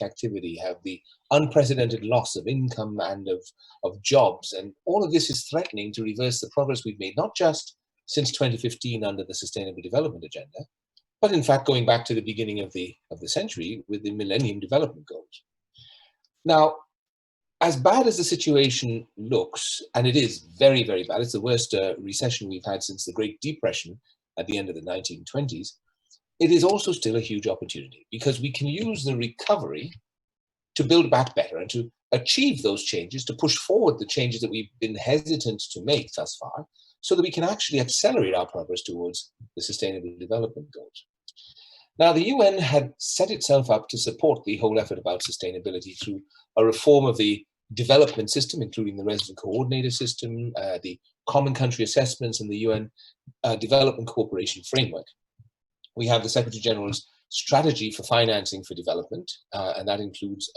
activity, have the unprecedented loss of income and of jobs. And all of this is threatening to reverse the progress we've made, not just since 2015 under the Sustainable Development Agenda, but in fact going back to the beginning of the century with the Millennium Development Goals. Now, as bad as the situation looks, and it is very, very bad, it's the worst recession we've had since the Great Depression at the end of the 1920s, it is also still a huge opportunity because we can use the recovery to build back better and to achieve those changes, to push forward the changes that we've been hesitant to make thus far, so that we can actually accelerate our progress towards the Sustainable Development Goals. Now, the UN had set itself up to support the whole effort about sustainability through a reform of the development system, including the resident coordinator system, the common country assessments, and the UN Development Cooperation Framework. We have the Secretary General's strategy for financing for development, and that includes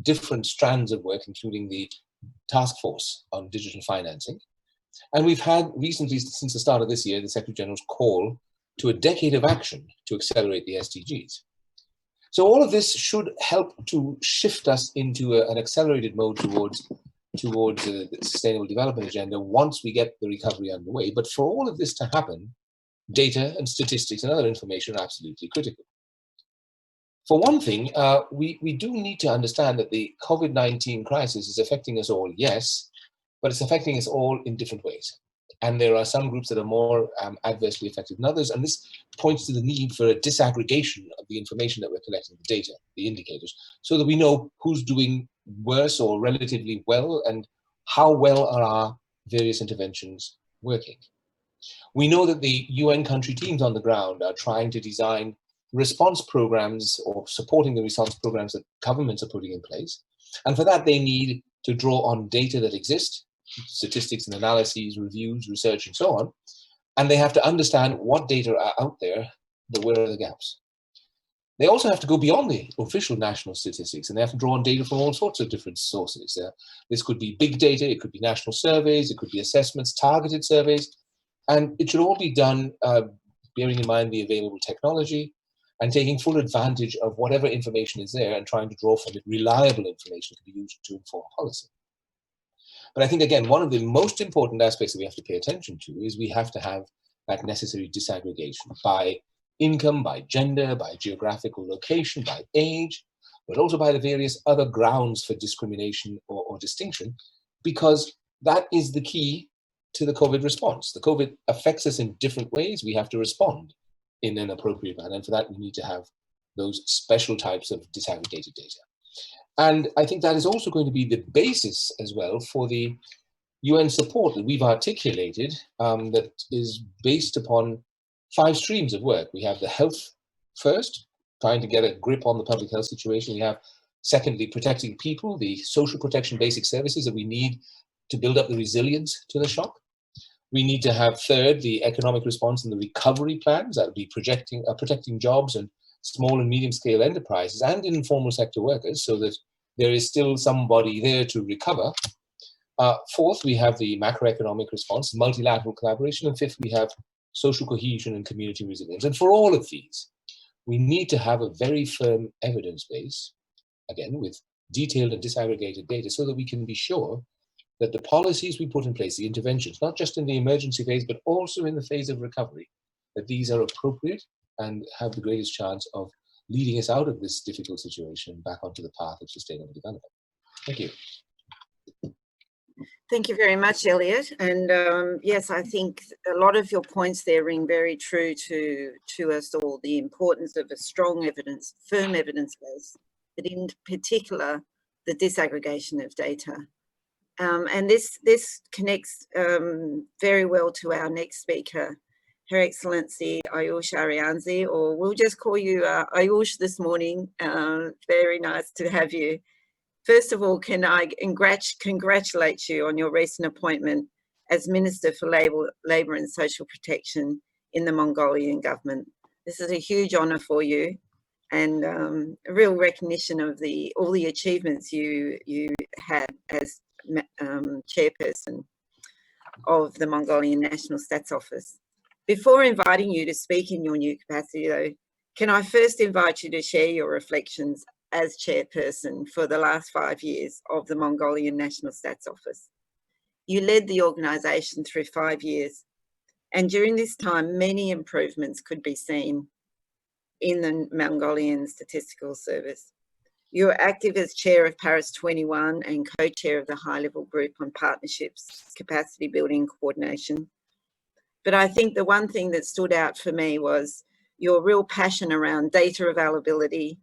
different strands of work, including the task force on digital financing. And we've had recently, since the start of this year, the Secretary General's call to a decade of action to accelerate the SDGs. So all of this should help to shift us into an accelerated mode towards the Sustainable Development Agenda once we get the recovery underway. But for all of this to happen, data and statistics and other information are absolutely critical. For one thing, we do need to understand that the COVID-19 crisis is affecting us all, yes, but it's affecting us all in different ways. And there are some groups that are more adversely affected than others. And this points to the need for a disaggregation of the information that we're collecting, the data, the indicators, so that we know who's doing worse or relatively well and how well are our various interventions working. We know that the UN country teams on the ground are trying to design response programs or supporting the response programs that governments are putting in place. And for that, they need to draw on data that exist, statistics and analyses, reviews, research, and so on. And they have to understand what data are out there, where are the gaps. They also have to go beyond the official national statistics, and they have to draw on data from all sorts of different sources. This could be big data, it could be national surveys, it could be assessments, targeted surveys, and it should all be done bearing in mind the available technology and taking full advantage of whatever information is there and trying to draw from it reliable information to be used to inform policy. But I think, again, one of the most important aspects that we have to pay attention to is we have to have that necessary disaggregation by income, by gender, by geographical location, by age, but also by the various other grounds for discrimination or distinction, because that is the key to the COVID response. The COVID affects us in different ways. We have to respond in an appropriate manner. And for that, we need to have those special types of disaggregated data. And I think that is also going to be the basis as well for the UN support that we've articulated that is based upon 5 streams of work. We have the health first, trying to get a grip on the public health situation. We have, secondly, protecting people, the social protection basic services that we need to build up the resilience to the shock. We need to have, third, the economic response and the recovery plans that would be protecting jobs and small and medium scale enterprises and informal sector workers so that there is still somebody there to recover. Fourth, we have the macroeconomic response, multilateral collaboration. And fifth, we have social cohesion and community resilience. And for all of these, we need to have a very firm evidence base, again, with detailed and disaggregated data so that we can be sure that the policies we put in place, the interventions, not just in the emergency phase, but also in the phase of recovery, that these are appropriate and have the greatest chance of leading us out of this difficult situation back onto the path of sustainable development. Thank you. Thank you very much, Elliot. And yes, I think a lot of your points there ring very true to us all, the importance of a strong evidence, firm evidence base, but in particular, the disaggregation of data. And this connects very well to our next speaker, Her Excellency Ayush Arianzi, or we'll just call you Ayush this morning. Very nice to have you. First of all, can I congratulate you on your recent appointment as Minister for Labour and Social Protection in the Mongolian government. This is a huge honour for you and a real recognition of all the achievements you had as chairperson of the Mongolian National Stats Office. Before inviting you to speak in your new capacity, though, can I first invite you to share your reflections as chairperson for the last 5 years of the Mongolian National Stats Office. You led the organisation through 5 years, and during this time, many improvements could be seen in the Mongolian Statistical Service. You were active as chair of Paris 21 and co-chair of the high-level group on partnerships, capacity building, coordination. But I think the one thing that stood out for me was your real passion around data availability,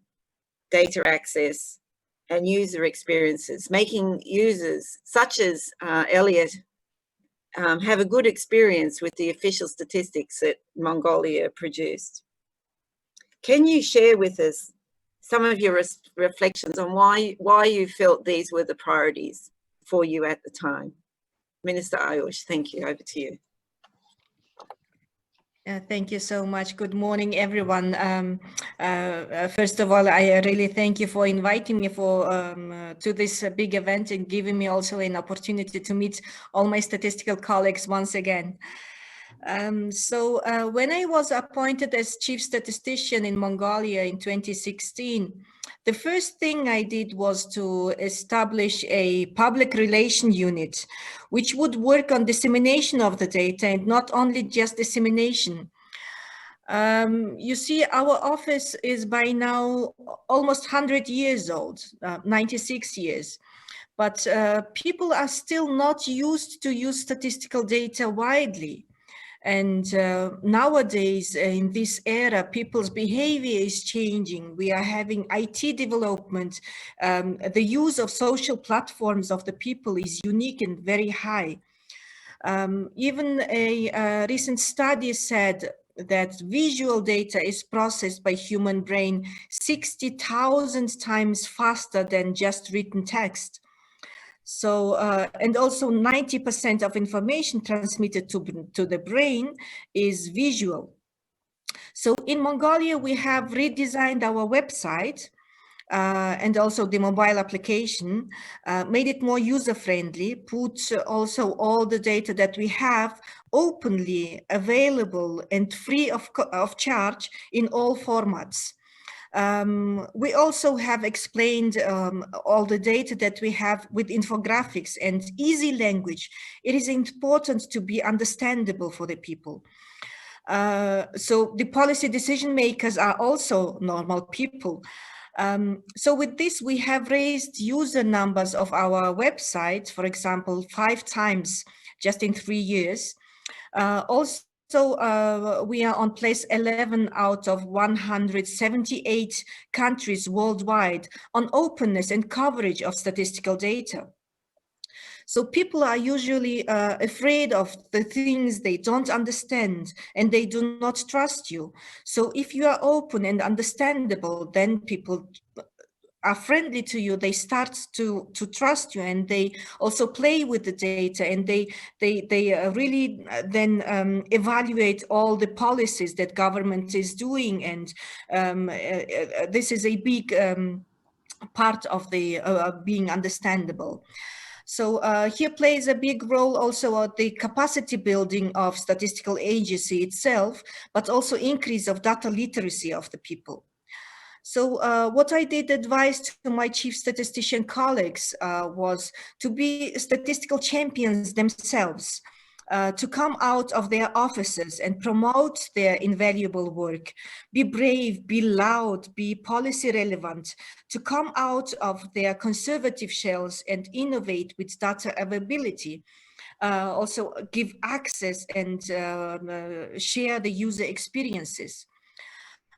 data access, and user experiences, making users such as Elliot have a good experience with the official statistics that Mongolia produced. Can you share with us some of your reflections on why you felt these were the priorities for you at the time? Minister Ayush, thank you. Over to you. Thank you so much. Good morning, everyone. First of all, I really thank you for inviting me to this big event and giving me also an opportunity to meet all my statistical colleagues once again. When I was appointed as chief statistician in Mongolia in 2016, the first thing I did was to establish a public relation unit, which would work on dissemination of the data and not only just dissemination. You see, our office is by now almost 100 years old, 96 years. But people are still not used to use statistical data widely. And nowadays, in this era, people's behavior is changing. We are having IT development. The use of social platforms of the people is unique and very high. Even a recent study said that visual data is processed by human brain 60,000 times faster than just written text. So, and also 90% of information transmitted to the brain is visual. So in Mongolia, we have redesigned our website and also the mobile application, made it more user-friendly, put also all the data that we have openly available and free of charge in all formats. We also have explained all the data that we have with infographics and easy language. It is important to be understandable for the people. So the policy decision makers are also normal people. So with this, we have raised user numbers of our website, for example, 5 times just in 3 years. Also, we are on place 11 out of 178 countries worldwide on openness and coverage of statistical data. So people are usually afraid of the things they don't understand and they do not trust you. So if you are open and understandable, then people are friendly to you, they start to trust you, and they also play with the data, and they really then evaluate all the policies that government is doing, and this is a big part of the being understandable. So here plays a big role also the capacity building of statistical agency itself, but also increase of data literacy of the people. So what I did advise to my chief statistician colleagues was to be statistical champions themselves, to come out of their offices and promote their invaluable work, be brave, be loud, be policy relevant, to come out of their conservative shells and innovate with data availability. Also give access and share the user experiences.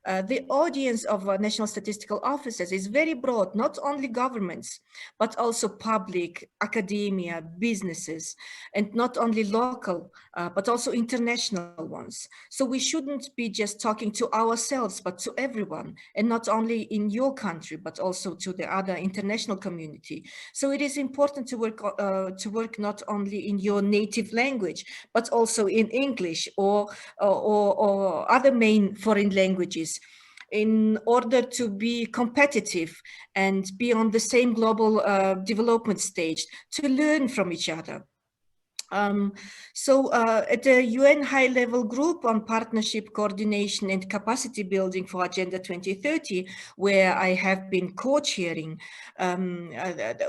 The audience of national statistical offices is very broad, not only governments, but also public, academia, businesses, and not only local, but also international ones. So we shouldn't be just talking to ourselves, but to everyone, and not only in your country, but also to the other international community. So it is important to work not only in your native language, but also in English or other main foreign languages, in order to be competitive and be on the same global development stage, to learn from each other. At the UN high-level group on partnership coordination and capacity building for Agenda 2030, where I have been co-chairing,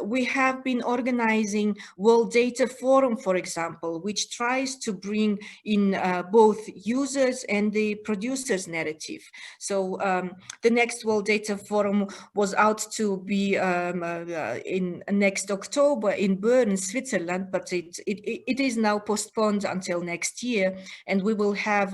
we have been organizing World Data Forum, for example, which tries to bring in both users and the producers' narrative. So the next World Data Forum was out to be in next October in Bern, Switzerland, but it is now postponed until next year, and we will have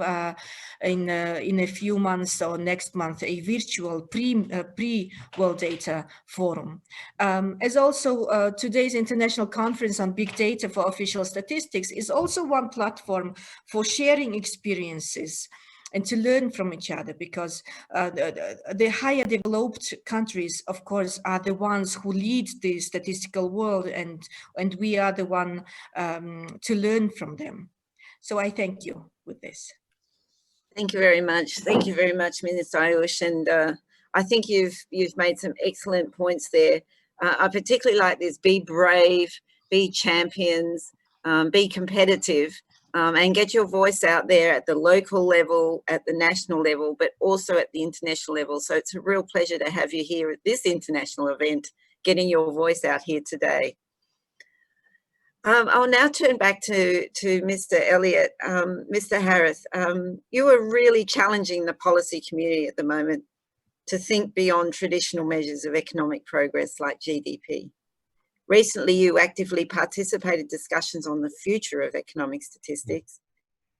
in a few months or next month a virtual pre-World Data Forum. As also today's International Conference on Big Data for Official Statistics is also one platform for sharing experiences and to learn from each other, because the higher developed countries, of course, are the ones who lead the statistical world, and we are the one to learn from them. So I thank you with this. Thank you very much. Thank you very much, Minister Ayush. And I think you've made some excellent points there. I particularly like this: be brave, be champions, be competitive. And get your voice out there at the local level, at the national level, but also at the international level. So it's a real pleasure to have you here at this international event, getting your voice out here today. I'll now turn back to Mr. Elliott. Mr. Harris, you are really challenging the policy community at the moment to think beyond traditional measures of economic progress like GDP. Recently, you actively participated in discussions on the future of economic statistics.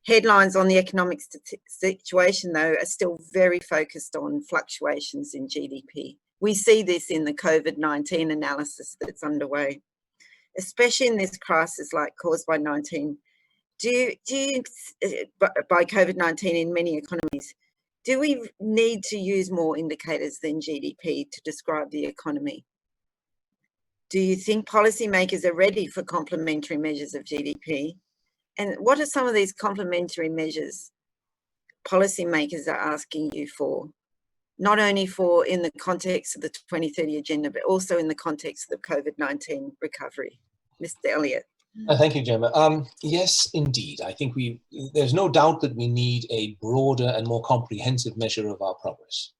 Headlines on the economic situation, though, are still very focused on fluctuations in GDP. We see this in the COVID-19 analysis that's underway, especially in this crisis like caused by by COVID-19 in many economies. Do we need to use more indicators than GDP to describe the economy? Do you think policymakers are ready for complementary measures of GDP? And what are some of these complementary measures policymakers are asking you for? Not only for in the context of the 2030 agenda, but also in the context of the COVID-19 recovery. Mr. Elliott. Thank you, Gemma. Yes, indeed. I think there's no doubt that we need a broader and more comprehensive measure of our progress.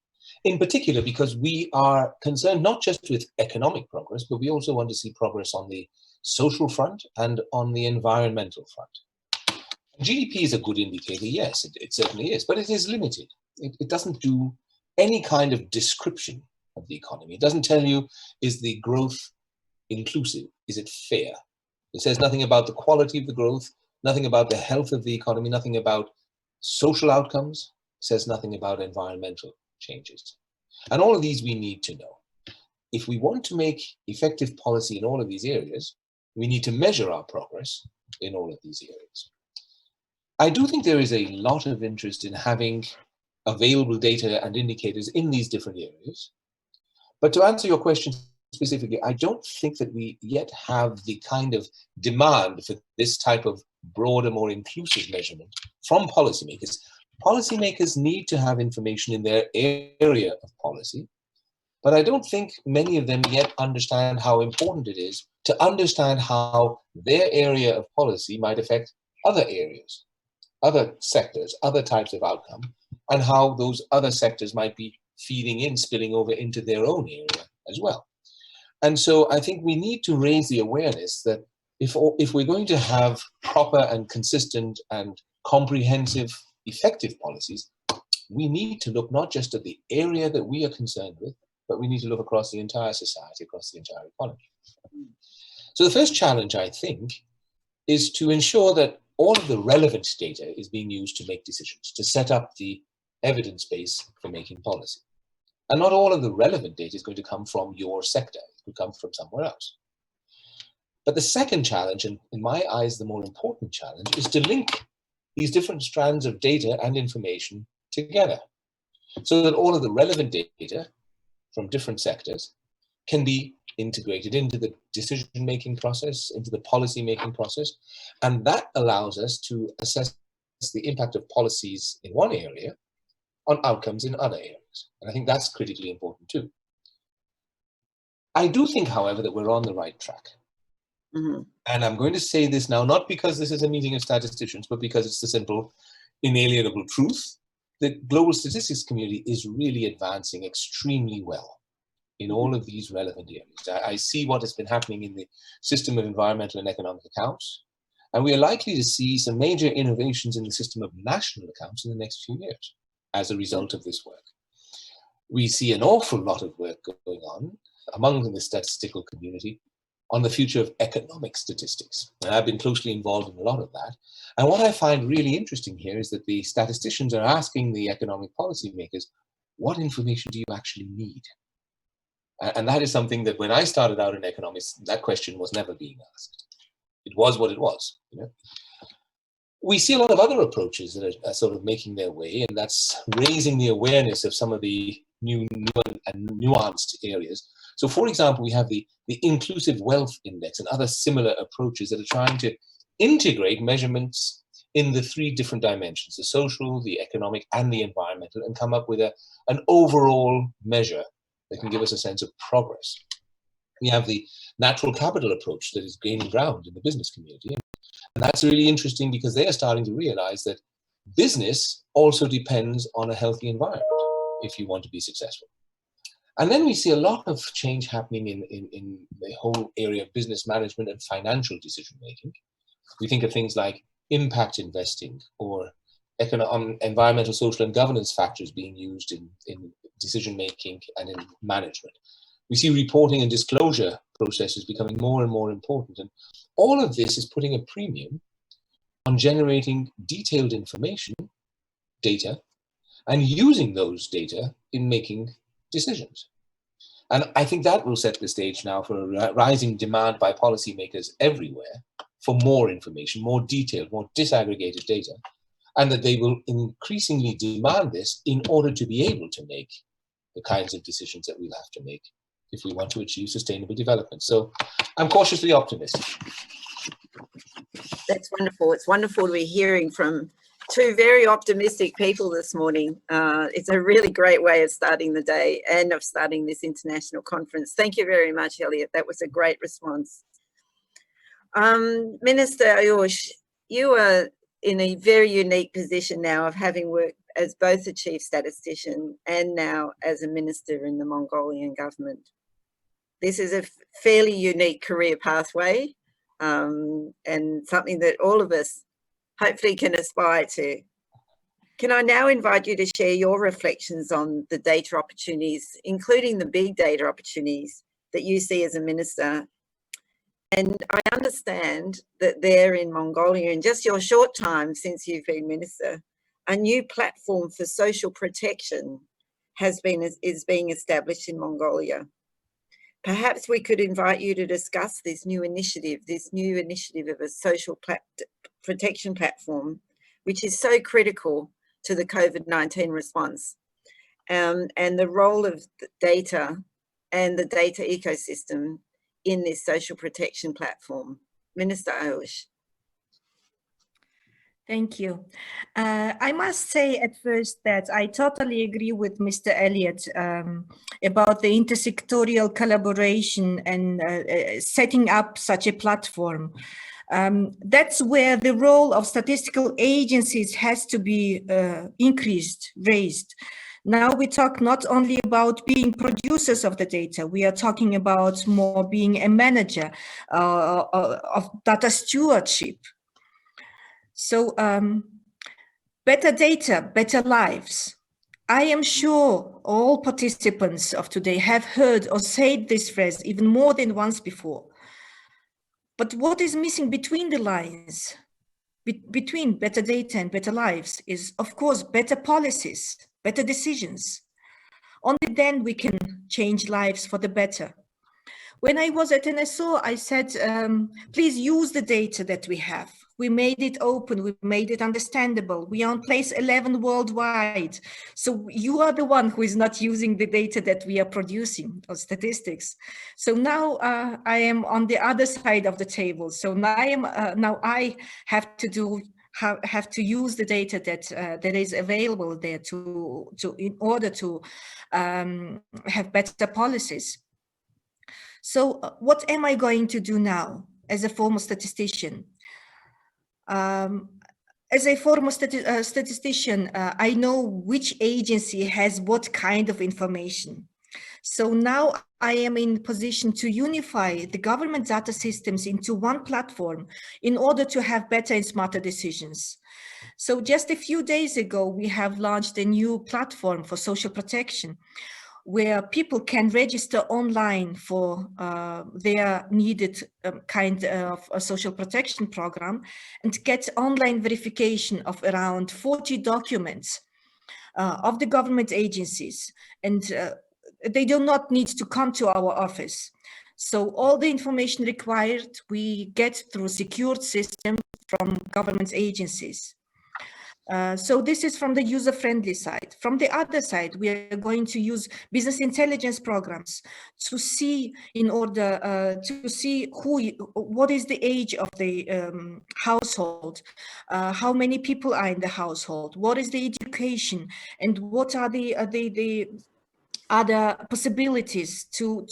In particular, because we are concerned not just with economic progress, but we also want to see progress on the social front and on the environmental front. GDP is a good indicator, yes, it certainly is, but it is limited. It doesn't do any kind of description of the economy. It doesn't tell you, is the growth inclusive? Is it fair? It says nothing about the quality of the growth, nothing about the health of the economy, nothing about social outcomes, it says nothing about environmental changes. And all of these we need to know. If we want to make effective policy in all of these areas, we need to measure our progress in all of these areas. I do think there is a lot of interest in having available data and indicators in these different areas. But to answer your question specifically, I don't think that we yet have the kind of demand for this type of broader, more inclusive measurement from policymakers. Policymakers need to have information in their area of policy, but I don't think many of them yet understand how important it is to understand how their area of policy might affect other areas, other sectors, other types of outcome, and how those other sectors might be feeding in, spilling over into their own area as well. And so I think we need to raise the awareness that if we're going to have proper and consistent and comprehensive, effective policies, we need to look not just at the area that we are concerned with, but we need to look across the entire society, across the entire economy. So the first challenge, I think, is to ensure that all of the relevant data is being used to make decisions, to set up the evidence base for making policy. And not all of the relevant data is going to come from your sector. It could come from somewhere else. But the second challenge, and in my eyes the more important challenge, is to link these different strands of data and information together so that all of the relevant data from different sectors can be integrated into the decision-making process, into the policy-making process. And that allows us to assess the impact of policies in one area on outcomes in other areas. And I think that's critically important too. I do think, however, that we're on the right track. Mhm. And I'm going to say this now, not because this is a meeting of statisticians, but because it's the simple, inalienable truth. The global statistics community is really advancing extremely well in all of these relevant areas. I see what has been happening in the system of environmental and economic accounts, and we are likely to see some major innovations in the system of national accounts in the next few years as a result of this work. We see an awful lot of work going on among the statistical community on the future of economic statistics. And I've been closely involved in a lot of that. And what I find really interesting here is that the statisticians are asking the economic policymakers, what information do you actually need? And that is something that when I started out in economics, that question was never being asked. It was what it was. You know? We see a lot of other approaches that are sort of making their way, and that's raising the awareness of some of the new and nuanced areas. So for example, we have the Inclusive Wealth Index and other similar approaches that are trying to integrate measurements in the three different dimensions, the social, the economic, and the environmental, and come up with an overall measure that can give us a sense of progress. We have the natural capital approach that is gaining ground in the business community. And that's really interesting because they are starting to realize that business also depends on a healthy environment if you want to be successful. And then we see a lot of change happening in the whole area of business management and financial decision making. We think of things like impact investing or environmental, social, and governance factors being used in decision making and in management. We see reporting and disclosure processes becoming more and more important. And all of this is putting a premium on generating detailed information, data, and using those data in making decisions. And I think that will set the stage now for a rising demand by policymakers everywhere for more information, more detailed, more disaggregated data, and that they will increasingly demand this in order to be able to make the kinds of decisions that we'll have to make if we want to achieve sustainable development. So I'm cautiously optimistic. That's wonderful. It's wonderful to be hearing from two very optimistic people this morning. It's a really great way of starting the day and of starting this international conference. Thank you very much, Elliot. That was a great response. Minister Ayush, you are in a very unique position now of having worked as both a chief statistician and now as a minister in the Mongolian government. This is a fairly unique career pathway and something that all of us hopefully can aspire to. Can I now invite you to share your reflections on the data opportunities, including the big data opportunities that you see as a minister? And I understand that there in Mongolia, in just your short time since you've been minister, a new platform for social protection is being established in Mongolia. Perhaps we could invite you to discuss this new initiative of a social protection platform, which is so critical to the COVID-19 response, and the role of the data and the data ecosystem in this social protection platform. Minister Ayush. Thank you. I must say at first that I totally agree with Mr. Elliott about the intersectorial collaboration and setting up such a platform. That's where the role of statistical agencies has to be raised. Now we talk not only about being producers of the data, we are talking about more being a manager of data stewardship. So better data, better lives. I am sure all participants of today have heard or said this phrase even more than once before. But what is missing between the lines, between better data and better lives, is of course better policies, better decisions. Only then we can change lives for the better. When I was at NSO, I said, please use the data that we have. We made it open, we made it understandable. We are on place 11 worldwide. So you are the one who is not using the data that we are producing, or statistics. So now I am on the other side of the table. So now I have to use the data that is available there in order to have better policies. So what am I going to do now as a former statistician. As a former statistician, I know which agency has what kind of information. So now I am in position to unify the government data systems into one platform in order to have better and smarter decisions. So just a few days ago, we have launched a new platform for social protection, where people can register online for their needed kind of a social protection program and get online verification of around 40 documents of the government agencies. And they do not need to come to our office. So all the information required, we get through a secured system from government agencies. So this is from the user-friendly side. From the other side, we are going to use business intelligence programs to see, in order to see what is the age of the household, how many people are in the household, what is the education, and what are the other possibilities to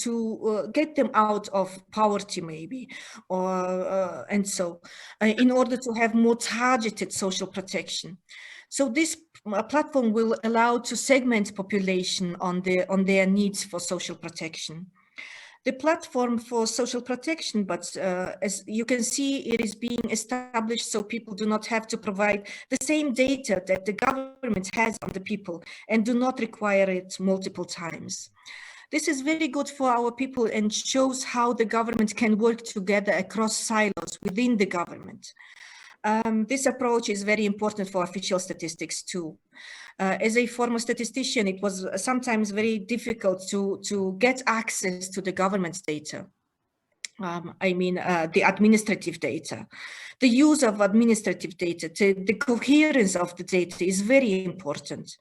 get them out of poverty, maybe, or and so in order to have more targeted social protection. So this platform will allow to segment population on their needs for social protection. The platform for social protection, but as you can see, it is being established so people do not have to provide the same data that the government has on the people and do not require it multiple times. This is very good for our people and shows how the government can work together across silos within the government. This approach is very important for official statistics too. As a former statistician, it was sometimes very difficult to get access to the government's data. I mean, the administrative data. The use of administrative data, the coherence of the data is very important.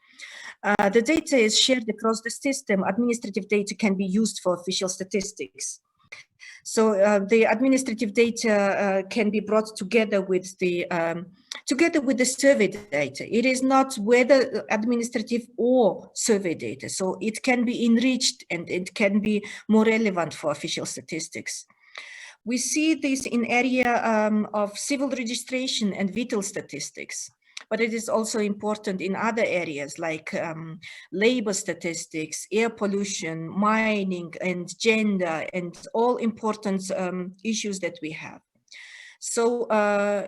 The data is shared across the system. Administrative data can be used for official statistics. So the administrative data can be brought together with the survey data. It is not whether administrative or survey data. So it can be enriched and it can be more relevant for official statistics. We see this in area of civil registration and vital statistics. But it is also important in other areas like labor statistics, air pollution, mining, and gender, and all important issues that we have. So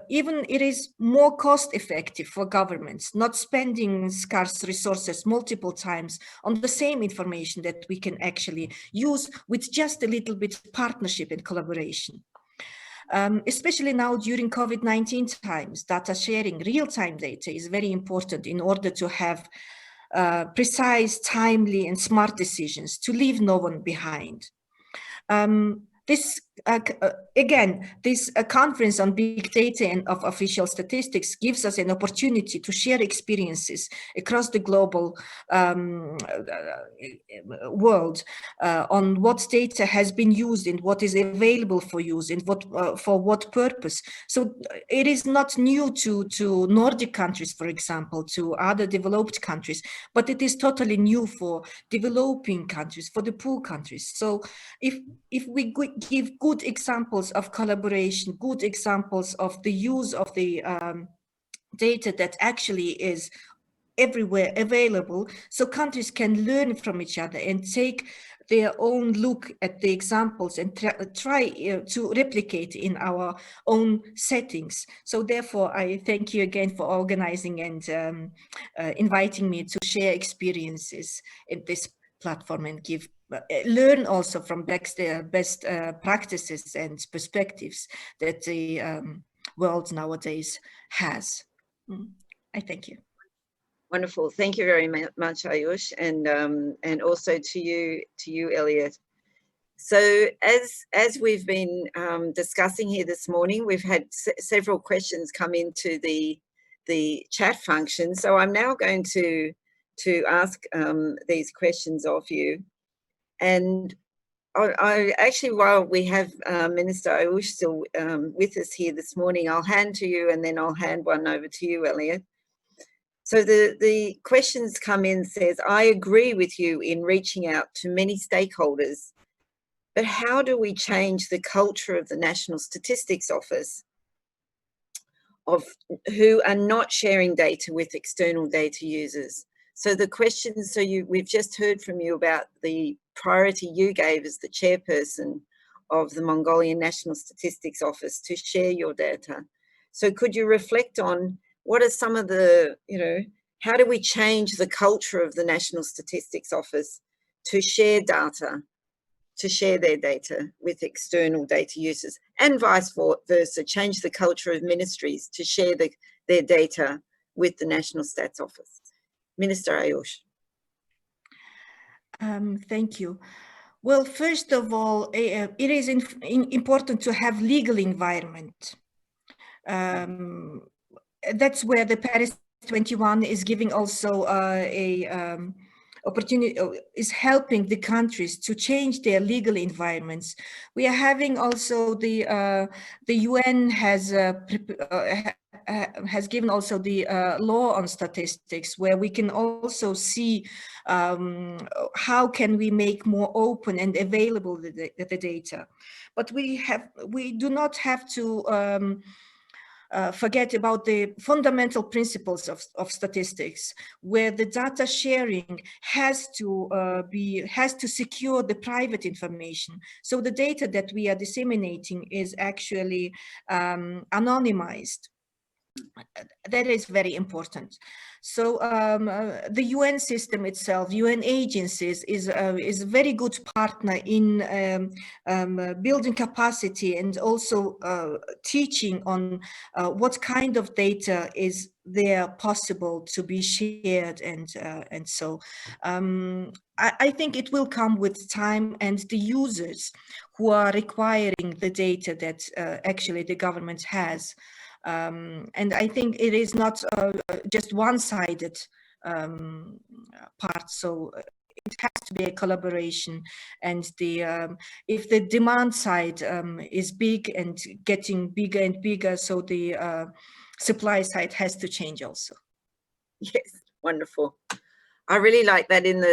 even it is more cost effective for governments, not spending scarce resources multiple times on the same information that we can actually use with just a little bit of partnership and collaboration. Especially now during COVID-19 times, data sharing, real-time data is very important in order to have precise, timely, and smart decisions to leave no one behind. This conference on big data and of official statistics gives us an opportunity to share experiences across the global world on what data has been used and what is available for use and for what purpose. So it is not new to Nordic countries, for example, to other developed countries, but it is totally new for developing countries, for the poor countries. So if we give good examples of collaboration, good examples of the use of the data that actually is everywhere available, so countries can learn from each other and take their own look at the examples and try to replicate in our own settings. So therefore, I thank you again for organizing and inviting me to share experiences in this platform and learn also from best practices and perspectives that the world nowadays has. I thank you. Wonderful. Thank you very much, Ayush, and also to you, Elliot. So as we've been discussing here this morning, we've had several questions come into the chat function. So I'm now going to ask these questions of you. And I actually, while we have Minister Ayush still with us here this morning, I'll hand to you and then I'll hand one over to you, Elliot. So the questions come in, says, I agree with you in reaching out to many stakeholders But how do we change the culture of the National Statistics Office of who are not sharing data with external data users? So the question, we've just heard from you about the priority you gave as the chairperson of the Mongolian National Statistics Office to share your data. So could you reflect on what are some of the, how do we change the culture of the National Statistics Office to share data, to share their data with external data users, and vice versa, change the culture of ministries to share their data with the National Stats Office? Minister Ayush. Thank you. Well, first of all, it is important to have legal environment. That's where the Paris 21 is giving also opportunity, is helping the countries to change their legal environments. We are having also the UN has given also the law on statistics, where we can also see how can we make more open and available the data. But we do not have to forget about the fundamental principles of statistics, where the data sharing has to secure the private information. So the data that we are disseminating is actually anonymized. That is very important. So the UN system itself, UN agencies, is a very good partner in building capacity and also teaching on what kind of data is there possible to be shared, and so I think it will come with time, and the users who are requiring the data that actually the government has. And I think it is not just one-sided part, so it has to be a collaboration. And if the demand side is big and getting bigger and bigger, so the supply side has to change also. Yes, wonderful. I really like that in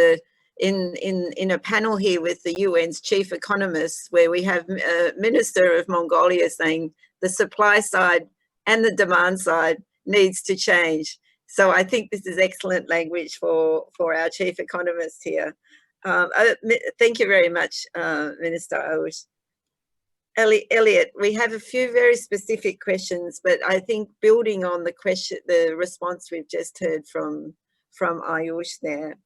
a panel here with the UN's chief economists, where we have a minister of Mongolia saying the supply side and the demand side needs to change. So I think this is excellent language for our chief economist here. Thank you very much, Minister Ayush. Elliot, we have a few very specific questions, but I think building on the response we've just heard from Ayush there.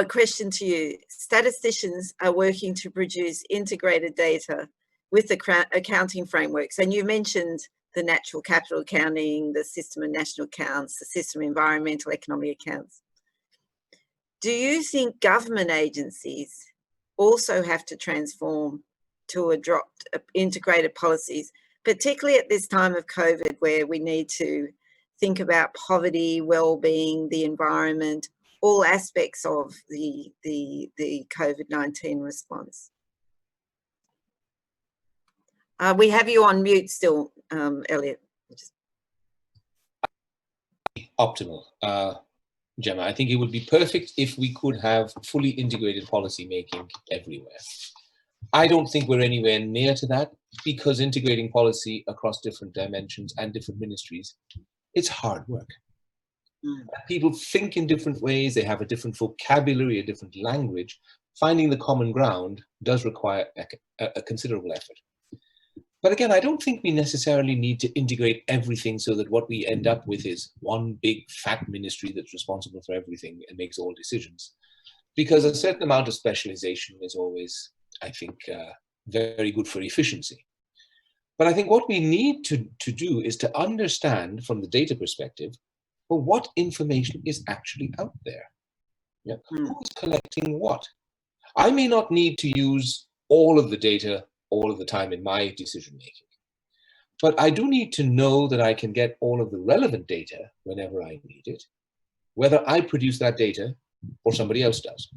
Question to you. Statisticians are working to produce integrated data with the accounting frameworks, and you mentioned the natural capital accounting, the system of national accounts, the system of environmental economic accounts. Do you think government agencies also have to transform to adopt integrated policies, particularly at this time of COVID, where we need to think about poverty, well-being, the environment, all aspects of the COVID-19 response? We have you on mute still, Elliot. Optimal, Gemma. I think it would be perfect if we could have fully integrated policy making everywhere. I don't think we're anywhere near to that, because integrating policy across different dimensions and different ministries, it's hard work. People think in different ways, they have a different vocabulary, a different language. Finding the common ground does require a considerable effort. But again, I don't think we necessarily need to integrate everything so that what we end up with is one big fat ministry that's responsible for everything and makes all decisions. Because a certain amount of specialization is always, I think, very good for efficiency. But I think what we need to do is to understand from the data perspective, well, what information is actually out there? Yeah. Who's collecting what? I may not need to use all of the data all of the time in my decision making, but I do need to know that I can get all of the relevant data whenever I need it, whether I produce that data or somebody else does.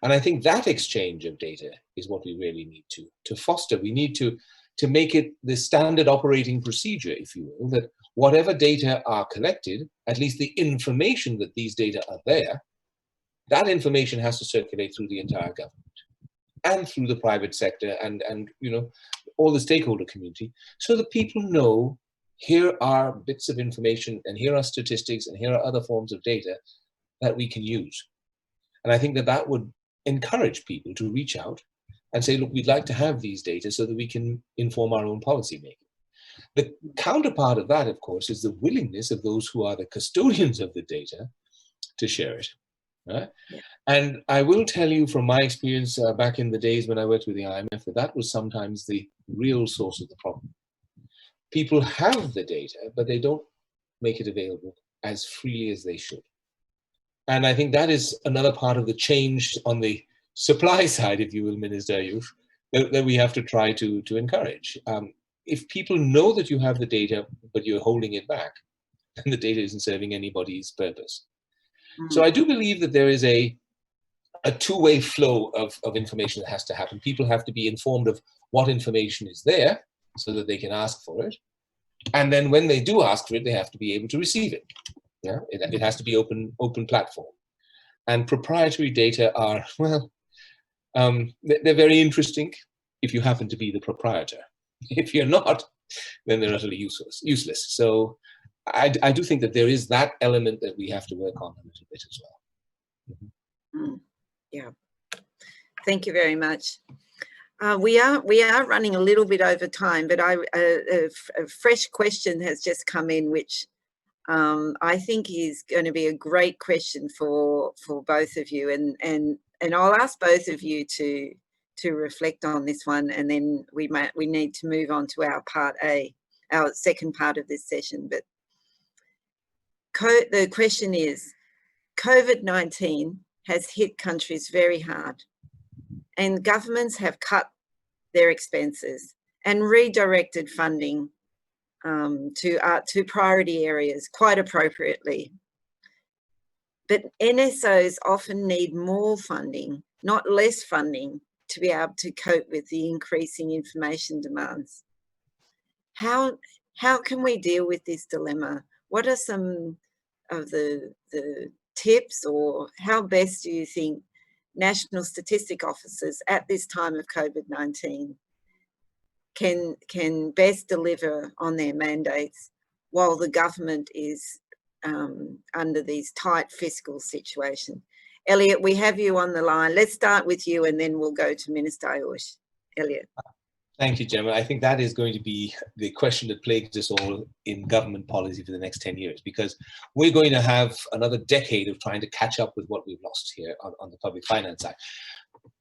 And I think that exchange of data is what we really need to foster. We need to make it the standard operating procedure, if you will, that whatever data are collected, at least the information that these data are there, that information has to circulate through the entire government and through the private sector and you know, all the stakeholder community, so that people know here are bits of information and here are statistics and here are other forms of data that we can use. And I think that that would encourage people to reach out and say, look, we'd like to have these data so that we can inform our own policy making. The counterpart of that, of course, is the willingness of those who are the custodians of the data to share it. Right? Yeah. And I will tell you from my experience back in the days when I worked with the IMF, that that was sometimes the real source of the problem. People have the data, but they don't make it available as freely as they should. And I think that is another part of the change on the supply side, if you will, Minister Ayush, that we have to try to encourage. If people know that you have the data, but you're holding it back, then the data isn't serving anybody's purpose. So I do believe that there is a two-way flow of information that has to happen. People have to be informed of what information is there so that they can ask for it. And then when they do ask for it, they have to be able to receive it. Yeah, it has to be open platform. And proprietary data are, well, they're very interesting if you happen to be the proprietor. If you're not, then they're utterly useless. So I do think that there is that element that we have to work on a little bit as well. Yeah, thank you very much. We are running a little bit over time, but a fresh question has just come in, which I think is going to be a great question for both of you, and I'll ask both of you to reflect on this one, and then we need to move on to our part A, our second part of this session. But the question is, COVID-19 has hit countries very hard, and governments have cut their expenses and redirected funding to priority areas quite appropriately. But NSOs often need more funding, not less funding, to be able to cope with the increasing information demands. How can we deal with this dilemma? What are some of the tips, or how best do you think national statistic officers at this time of COVID-19 can best deliver on their mandates while the government is under these tight fiscal situations? Elliot, we have you on the line. Let's start with you and then we'll go to Minister Ayush. Elliot. Thank you, Gemma. I think that is going to be the question that plagues us all in government policy for the next 10 years, because we're going to have another decade of trying to catch up with what we've lost here on the public finance side.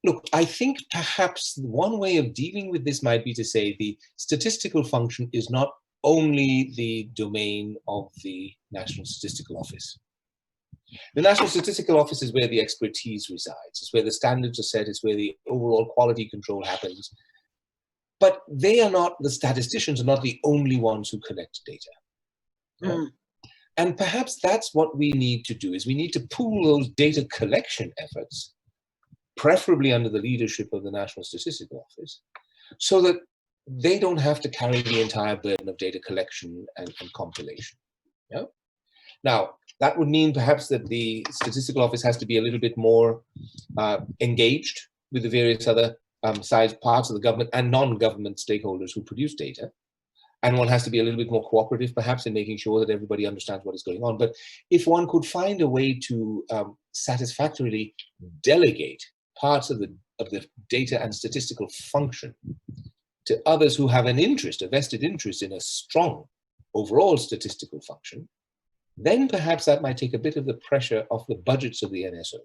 Look, I think perhaps one way of dealing with this might be to say the statistical function is not only the domain of the National Statistical Office. The National Statistical Office is where the expertise resides. It's where the standards are set. It's where the overall quality control happens. But they are not, the statisticians are not the only ones who collect data. Right? And perhaps that's what we need to do, is we need to pool those data collection efforts, preferably under the leadership of the National Statistical Office, so that they don't have to carry the entire burden of data collection and compilation. Yeah? Now, that would mean perhaps that the Statistical Office has to be a little bit more engaged with the various other parts of the government and non-government stakeholders who produce data. And one has to be a little bit more cooperative, perhaps, in making sure that everybody understands what is going on. But if one could find a way to satisfactorily delegate parts of the data and statistical function to others who have an interest, a vested interest in a strong overall statistical function, then perhaps that might take a bit of the pressure off the budgets of the NSOs.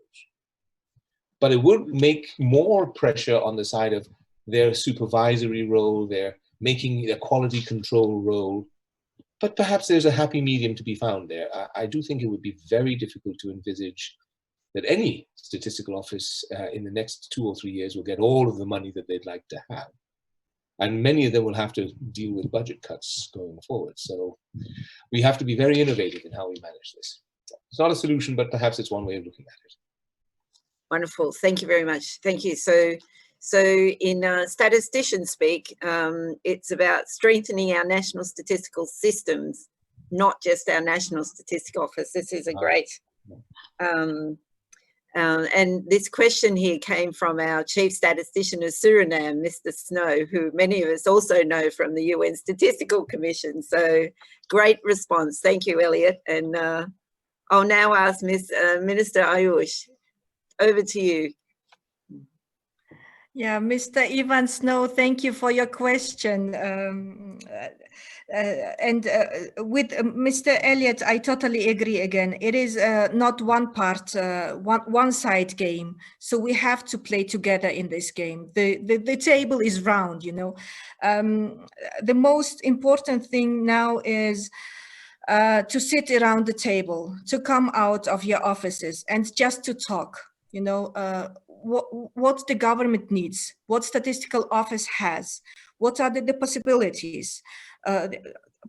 But it would make more pressure on the side of their supervisory role, their making a quality control role. But perhaps there's a happy medium to be found there. I do think it would be very difficult to envisage that any statistical office in the next 2 or 3 years will get all of the money that they'd like to have. And many of them will have to deal with budget cuts going forward. So we have to be very innovative in how we manage this. It's not a solution, but perhaps it's one way of looking at it. Wonderful. Thank you very much. Thank you. So in statistician speak, it's about strengthening our national statistical systems, not just our National Statistical Office. This is a great And this question here came from our chief statistician of Suriname, Mr. Snow, who many of us also know from the UN Statistical Commission. So great response. Thank you, Elliot. And I'll now ask Minister Ayush, over to you. Yeah, Mr. Ivan Snow, thank you for your question. With Mr. Elliot, I totally agree again. It is not one part, one side game. So we have to play together in this game. The table is round, you know. The most important thing now is to sit around the table, to come out of your offices and just to talk, you know, what the government needs, what statistical office has, what are the possibilities.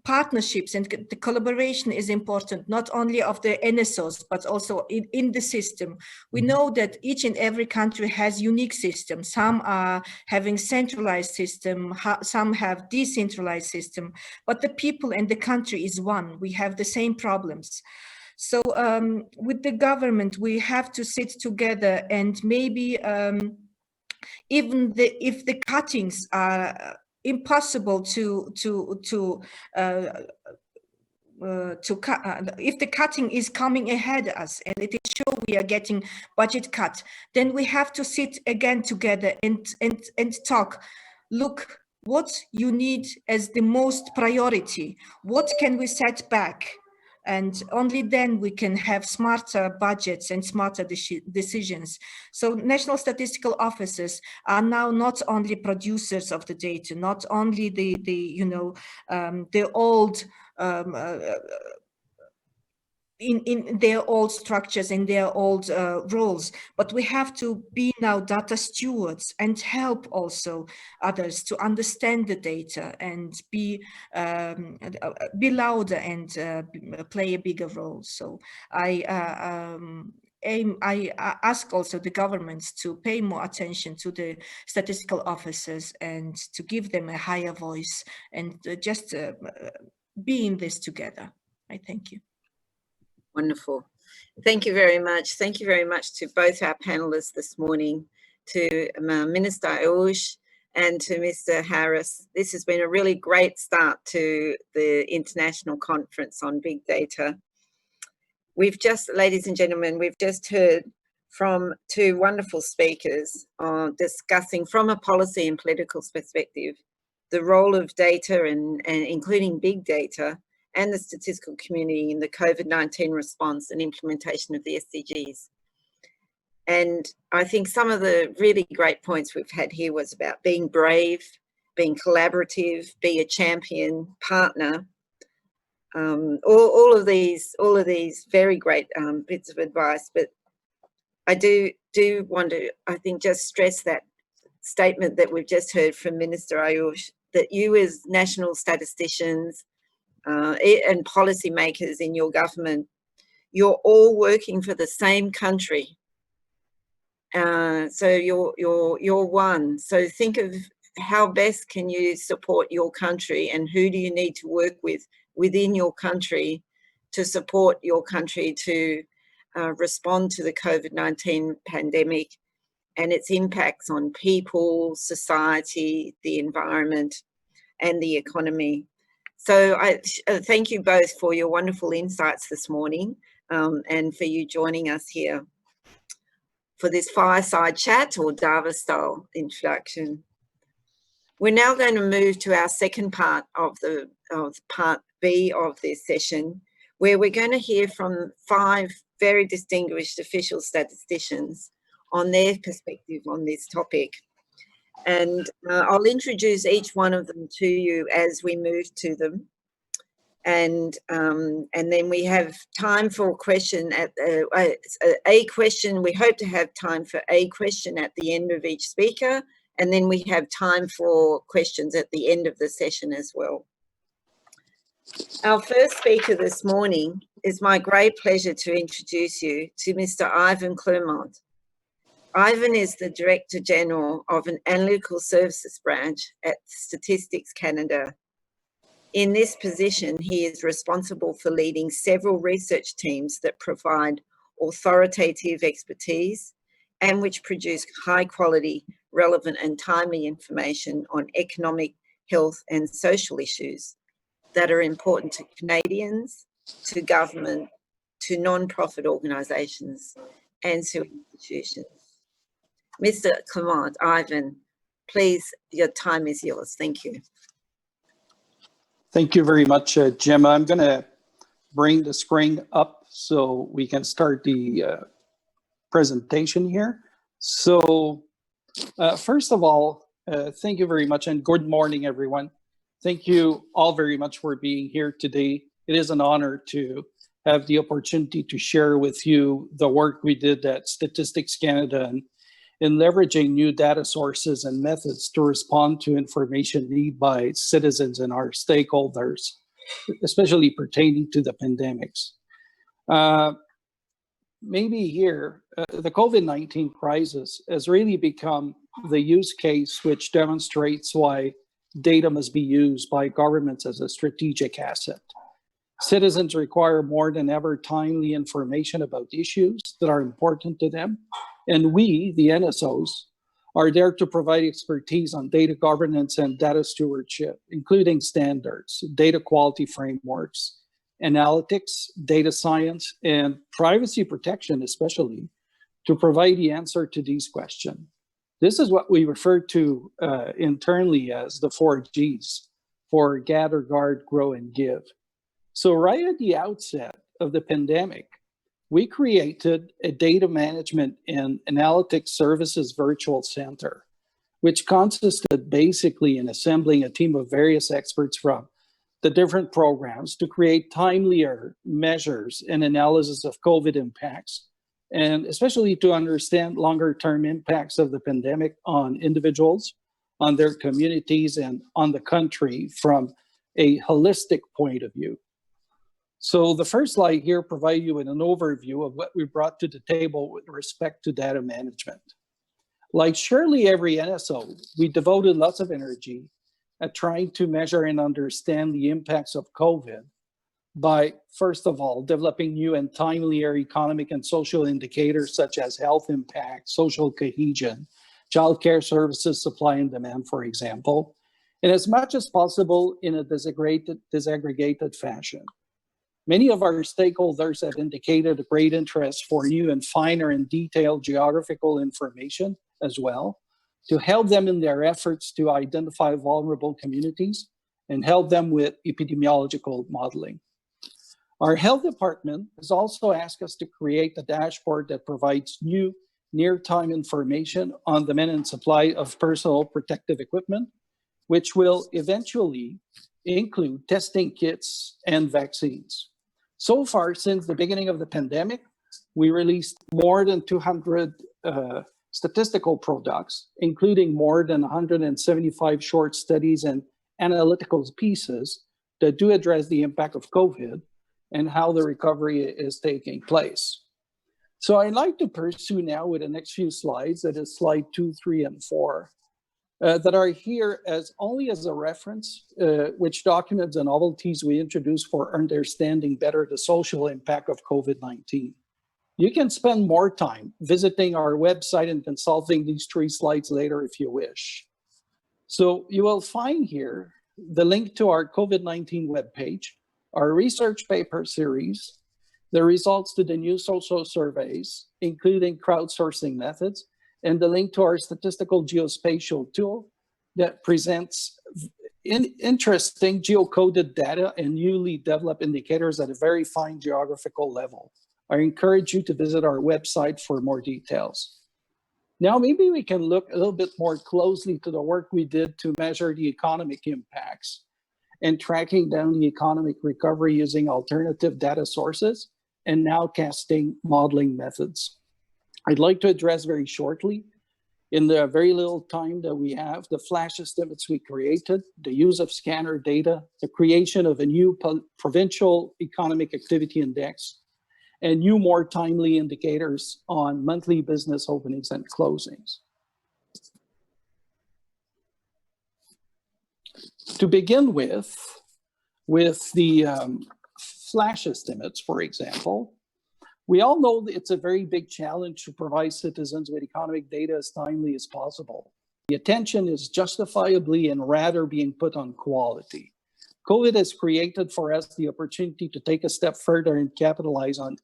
Partnerships and the collaboration is important, not only of the NSOs, but also in the system. We know that each and every country has unique systems. Some are having centralized system, some have decentralized system, but the people and the country is one. We have the same problems. So with the government, we have to sit together and maybe even if the cuttings are impossible if the cutting is coming ahead of us and it is sure we are getting budget cut, then we have to sit again together and talk. Look, what you need as the most priority, what can we set back? And only then we can have smarter budgets and smarter decisions. So national statistical offices are now not only producers of the data, not only the old in their old structures, in their old roles, but we have to be now data stewards and help also others to understand the data and be louder and play a bigger role. So I ask also the governments to pay more attention to the statistical officers and to give them a higher voice and just be in this together. I thank you. Wonderful. Thank you very much. Thank you very much to both our panelists this morning, to Minister Ayush and to Mr. Harris. This has been a really great start to the International Conference on Big Data. We've just, ladies and gentlemen, we've just heard from two wonderful speakers discussing from a policy and political perspective the role of data and including big data and the statistical community in the COVID-19 response and implementation of the SDGs. And I think some of the really great points we've had here was about being brave, being collaborative, be a champion, partner. All of these very great bits of advice. But I do want to, I think, just stress that statement that we've just heard from Minister Ayush, that you as national statisticians and policymakers in your government, you're all working for the same country. So you're one. So think of how best can you support your country and who do you need to work with within your country to support your country to respond to the COVID-19 pandemic and its impacts on people, society, the environment, and the economy. So I thank you both for your wonderful insights this morning and for you joining us here for this fireside chat or Davos style introduction. We're now going to move to our second part of part B of this session, where we're going to hear from 5 very distinguished official statisticians on their perspective on this topic. And I'll introduce each one of them to you as we move to them. And then we have time for a question at a question. We hope to have time for a question at the end of each speaker. And then we have time for questions at the end of the session as well. Our first speaker this morning is my great pleasure to introduce you to Mr. Ivan Clermont. Ivan is the Director General of an Analytical Services branch at Statistics Canada. In this position, he is responsible for leading several research teams that provide authoritative expertise, and which produce high quality, relevant and timely information on economic, health and social issues that are important to Canadians, to government, to non-profit organisations and to institutions. Mr. Clement, Ivan, please, your time is yours. Thank you. Thank you very much, Gemma. I'm going to bring the screen up so we can start the presentation here. So first of all, thank you very much and good morning, everyone. Thank you all very much for being here today. It is an honor to have the opportunity to share with you the work we did at Statistics Canada in leveraging new data sources and methods to respond to information needed by citizens and our stakeholders, especially pertaining to the pandemics. Maybe here, the COVID-19 crisis has really become the use case which demonstrates why data must be used by governments as a strategic asset. Citizens require more than ever timely information about issues that are important to them. And we, the NSOs, are there to provide expertise on data governance and data stewardship, including standards, data quality frameworks, analytics, data science, and privacy protection, especially, to provide the answer to these questions. This is what we refer to internally as the 4Gs, for gather, guard, grow, and give. So right at the outset of the pandemic, we created a data management and analytics services virtual center, which consisted basically in assembling a team of various experts from the different programs to create timelier measures and analysis of COVID impacts, and especially to understand longer-term impacts of the pandemic on individuals, on their communities, and on the country from a holistic point of view. So the first slide here provides you with an overview of what we brought to the table with respect to data management. Like surely every NSO, we devoted lots of energy at trying to measure and understand the impacts of COVID by, first of all, developing new and timelier economic and social indicators such as health impact, social cohesion, childcare services supply and demand, for example, and as much as possible in a disaggregated fashion. Many of our stakeholders have indicated a great interest for new and finer and detailed geographical information as well, to help them in their efforts to identify vulnerable communities and help them with epidemiological modeling. Our health department has also asked us to create a dashboard that provides new near-time information on demand and supply of personal protective equipment, which will eventually include testing kits and vaccines. So far, since the beginning of the pandemic, we released more than 200 statistical products, including more than 175 short studies and analytical pieces that do address the impact of COVID and how the recovery is taking place. So I'd like to pursue now with the next few slides, that is slide 2, 3, and 4, that are here as only as a reference, which documents the novelties we introduced for understanding better the social impact of COVID-19. You can spend more time visiting our website and consulting these 3 slides later if you wish. So you will find here the link to our COVID-19 webpage, our research paper series, the results to the new social surveys, including crowdsourcing methods, and the link to our statistical geospatial tool that presents interesting geocoded data and newly developed indicators at a very fine geographical level. I encourage you to visit our website for more details. Now, maybe we can look a little bit more closely to the work we did to measure the economic impacts and tracking down the economic recovery using alternative data sources and nowcasting modeling methods. I'd like to address very shortly, in the very little time that we have, the flash estimates we created, the use of scanner data, the creation of a new provincial economic activity index, and new more timely indicators on monthly business openings and closings. To begin with the flash estimates, for example, We all know that it's a very big challenge to provide citizens with economic data as timely as possible. The attention is justifiably and rather being put on quality. COVID has created for us the opportunity to take a step further and capitalize on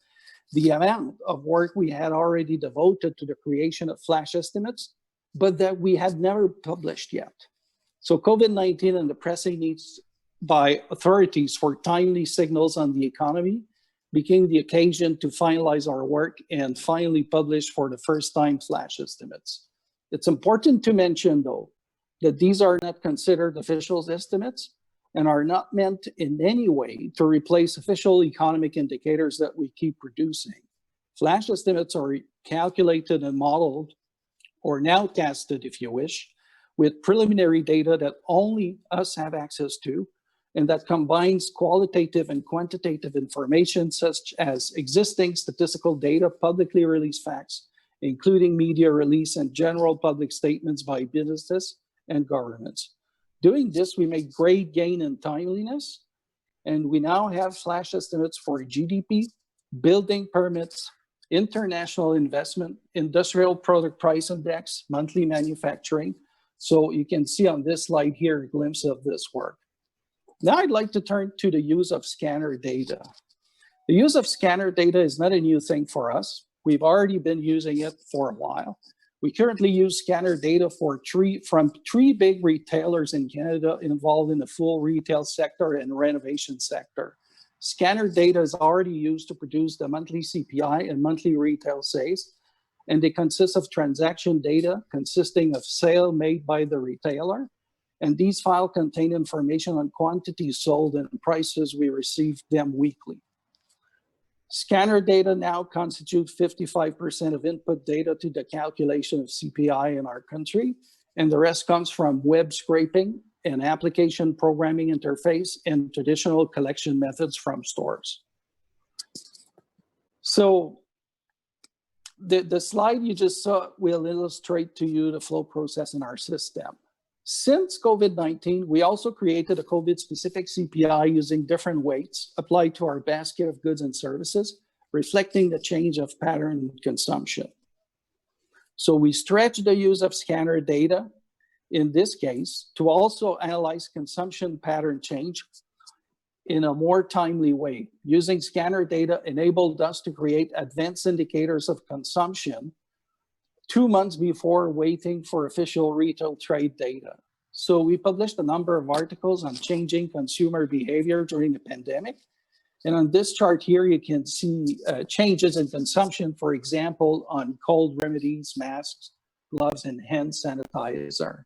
the amount of work we had already devoted to the creation of flash estimates, but that we had never published yet. So COVID-19 and the pressing needs by authorities for timely signals on the economy became the occasion to finalize our work and finally publish for the first time flash estimates. It's important to mention, though, that these are not considered official estimates and are not meant in any way to replace official economic indicators that we keep producing. Flash estimates are calculated and modeled, or nowcasted if you wish, with preliminary data that only us have access to, and that combines qualitative and quantitative information such as existing statistical data, publicly released facts, including media release and general public statements by businesses and governments. Doing this, we make great gain in timeliness, and we now have flash estimates for GDP, building permits, international investment, industrial product price index, monthly manufacturing. So you can see on this slide here a glimpse of this work. Now I'd like to turn to the use of scanner data. The use of scanner data is not a new thing for us. We've already been using it for a while. We currently use scanner data from three big retailers in Canada involved in the full retail sector and renovation sector. Scanner data is already used to produce the monthly CPI and monthly retail sales, and they consist of transaction data consisting of sale made by the retailer, and these files contain information on quantities sold and prices we receive them weekly. Scanner data now constitute 55% of input data to the calculation of CPI in our country, and the rest comes from web scraping and application programming interface and traditional collection methods from stores. So the slide you just saw will illustrate to you the flow process in our system. Since COVID-19, we also created a COVID-specific CPI using different weights applied to our basket of goods and services, reflecting the change of pattern in consumption. So we stretch the use of scanner data, in this case, to also analyze consumption pattern change in a more timely way. Using scanner data enabled us to create advanced indicators of consumption 2 months before waiting for official retail trade data. So we published a number of articles on changing consumer behavior during the pandemic. And on this chart here, you can see changes in consumption, for example, on cold remedies, masks, gloves, and hand sanitizer.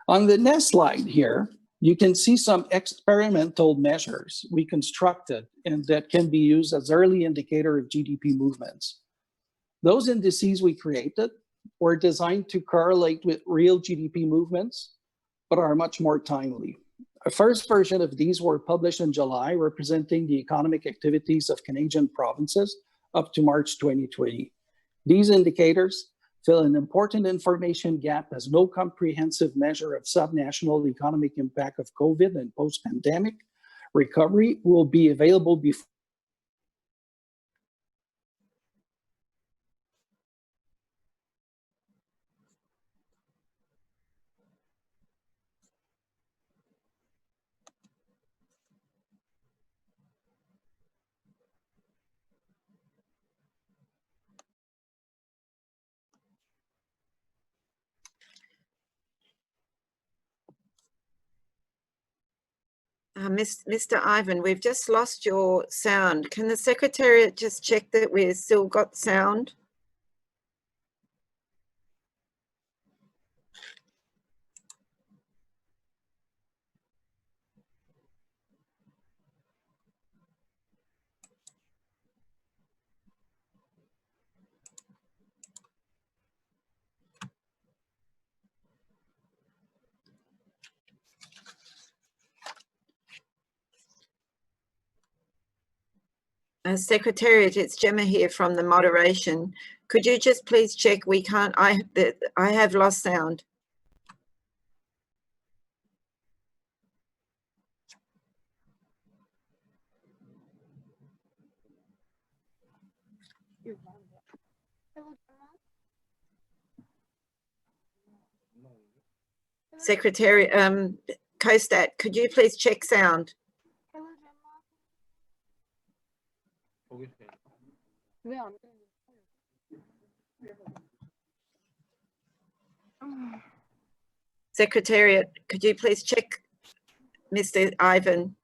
On the next slide here, you can see some experimental measures we constructed and that can be used as early indicator of GDP movements. Those indices we created were designed to correlate with real GDP movements, but are much more timely. A first version of these were published in July, representing the economic activities of Canadian provinces up to March 2020. These indicators fill an important information gap as no comprehensive measure of subnational economic impact of COVID and post-pandemic recovery will be available before Mr. Ivan, we've just lost your sound. Can the Secretariat just check that we've still got sound? Secretariat, it's Gemma here from the moderation. Could you just please check we can't, I have lost sound. Secretary, KOSTAT, could you please check sound? Secretariat, could you please check Mr. Ivan?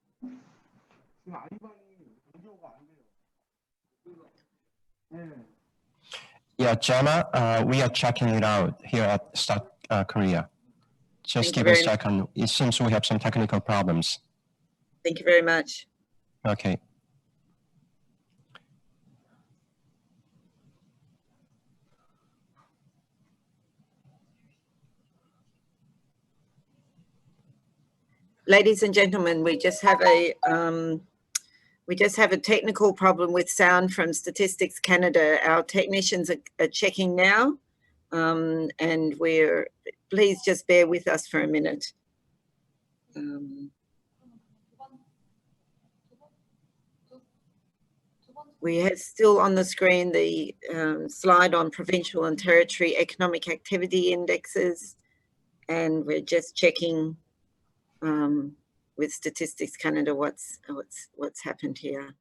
Yeah, Gemma, we are checking it out here at Stat Korea. Just Thank give you a second. It seems we have some technical problems. Thank you very much. Okay. Ladies and gentlemen, we just have a technical problem with sound from Statistics Canada. Our technicians are checking now, and please just bear with us for a minute. We have still on the screen the slide on provincial and territory economic activity indexes, and we're just checking with Statistics Canada what's happened here.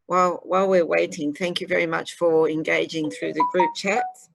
While we're waiting, thank you very much for engaging through the group chats.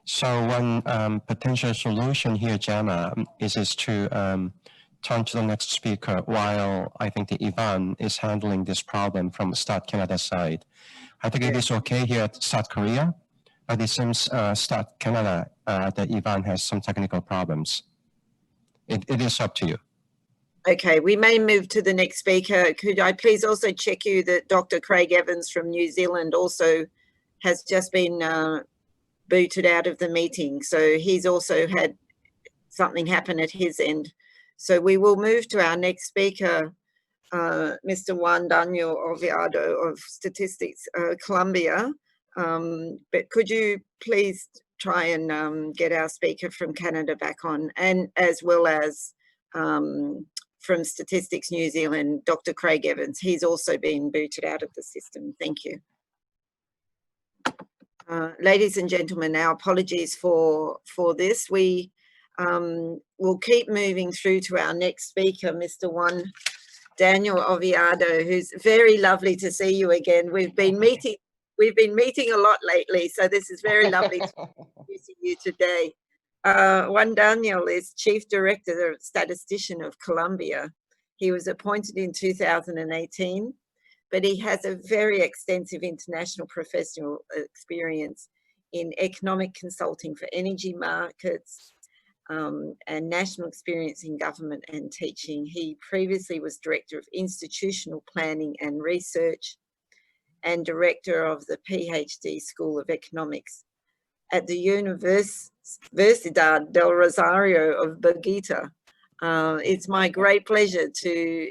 So one potential solution here, Gemma, is to turn to the next speaker while I think the Ivan is handling this problem from Stat Canada side. I think it is okay here at Stat Korea, but it seems Stat Canada, that Ivan has some technical problems. It is up to you. Okay, we may move to the next speaker. Could I please also check you that Dr. Craig Evans from New Zealand also has just been booted out of the meeting. So he's also had something happen at his end. So we will move to our next speaker, Mr. Juan Daniel Oviedo of Statistics Colombia. But could you please try and get our speaker from Canada back on, and as well as from Statistics New Zealand, Dr. Craig Evans. He's also been booted out of the system. Thank you. Ladies and gentlemen, our apologies for this. We will keep moving through to our next speaker, Mr. Juan Daniel Oviedo, who's very lovely to see you again. We've been meeting a lot lately, so this is very lovely to see you today. Juan Daniel is Chief Director of Statistician of Colombia. He was appointed in 2018, but he has a very extensive international professional experience in economic consulting for energy markets and national experience in government and teaching. He previously was Director of Institutional Planning and Research and Director of the PhD School of Economics at the Universidad del Rosario of Bogota. It's my great pleasure to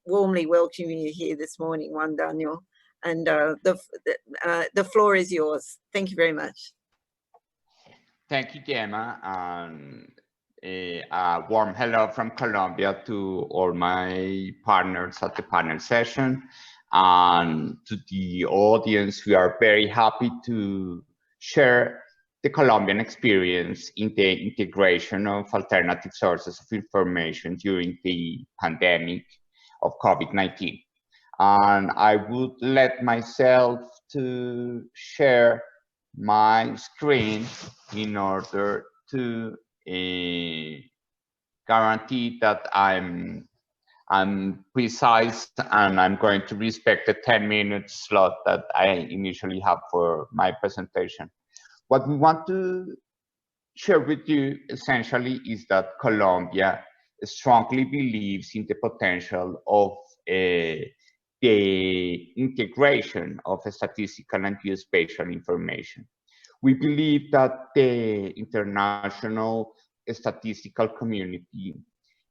warmly welcome you here this morning, Juan Daniel, and the floor is yours. Thank you very much. Thank you, Gemma, and a warm hello from Colombia to all my partners at the panel session, and to the audience. We are very happy to share the Colombian experience in the integration of alternative sources of information during the pandemic of COVID-19. And I would let myself to share my screen in order to guarantee that I'm precise and I'm going to respect the 10-minute slot that I initially have for my presentation. What we want to share with you essentially is that Colombia strongly believes in the potential of the integration of statistical and geospatial information. We believe that the international statistical community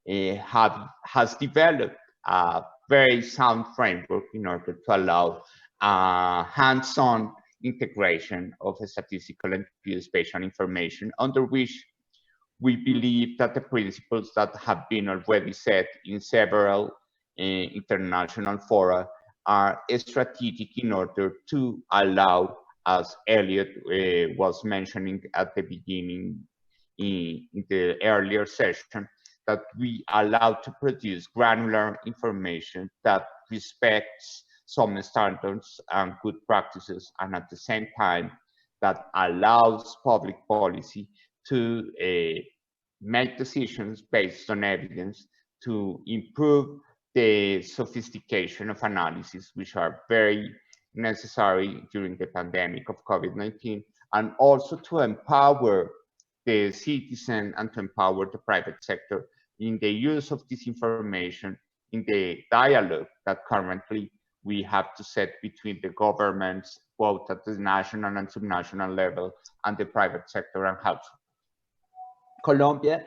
has developed a very sound framework in order to allow hands-on integration of statistical and geospatial information, under which we believe that the principles that have been already set in several international fora are strategic in order to allow, as Elliot was mentioning at the beginning in the earlier session, that we allow to produce granular information that respects some standards and good practices, and at the same time that allows public policy to make decisions based on evidence to improve the sophistication of analysis, which are very necessary during the pandemic of COVID-19, and also to empower the citizen and to empower the private sector in the use of this information in the dialogue that currently we have to set between the governments, both at the national and subnational level, and the private sector and households. Colombia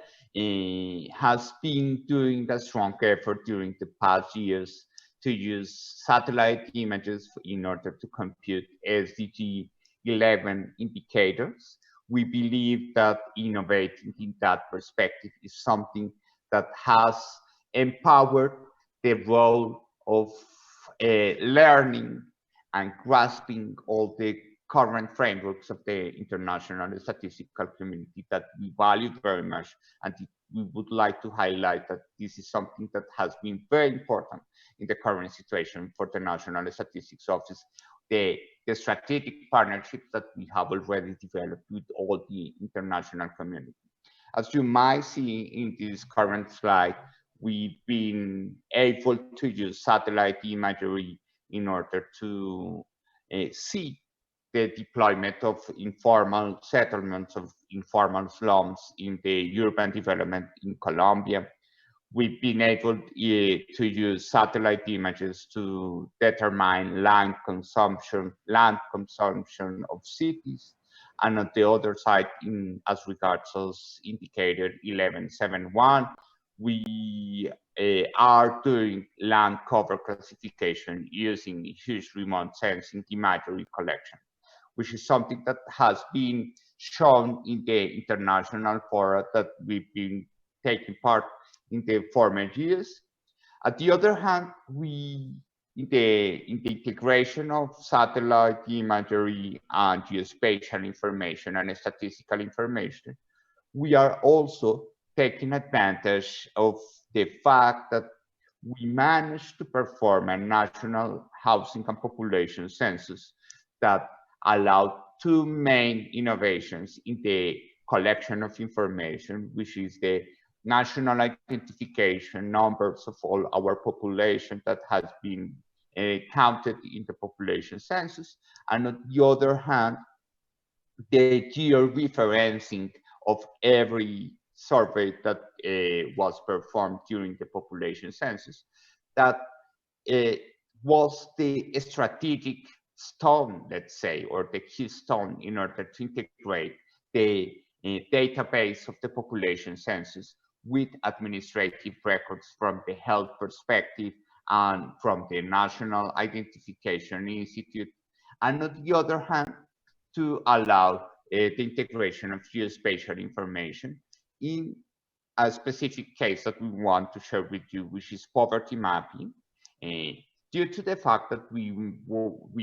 has been doing a strong effort during the past years to use satellite images in order to compute SDG 11 indicators. We believe that innovating in that perspective is something that has empowered the role of learning and grasping all the current frameworks of the international statistical community that we value very much, and we would like to highlight that this is something that has been very important in the current situation for the National Statistics Office, the strategic partnerships that we have already developed with all the international community. As you might see in this current slide, we've been able to use satellite imagery in order to see the deployment of informal settlements, of informal slums in the urban development in Colombia. We've been able to use satellite images to determine land consumption of cities. And on the other side, as regards as indicator 1171, we are doing land cover classification using huge remote sensing imagery collection, which is something that has been shown in the international fora that we've been taking part in the former years. On the other hand, in the integration of satellite imagery and geospatial information and statistical information, we are also taking advantage of the fact that we managed to perform a national housing and population census that allowed two main innovations in the collection of information, which is the national identification numbers of all our population that has been counted in the population census, and on the other hand, the geo-referencing of every survey that was performed during the population census. That was the strategic stone, let's say, or the keystone in order to integrate the database of the population census with administrative records from the health perspective and from the National Identification Institute, and on the other hand, to allow the integration of geospatial information in a specific case that we want to share with you, which is poverty mapping. Due to the fact that we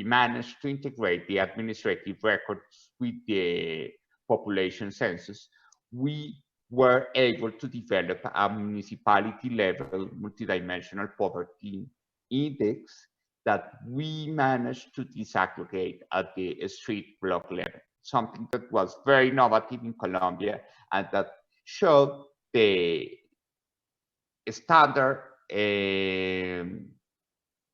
managed to integrate the administrative records with the population census, we were able to develop a municipality level multidimensional poverty index that we managed to disaggregate at the street block level, something that was very innovative in Colombia and that showed the standard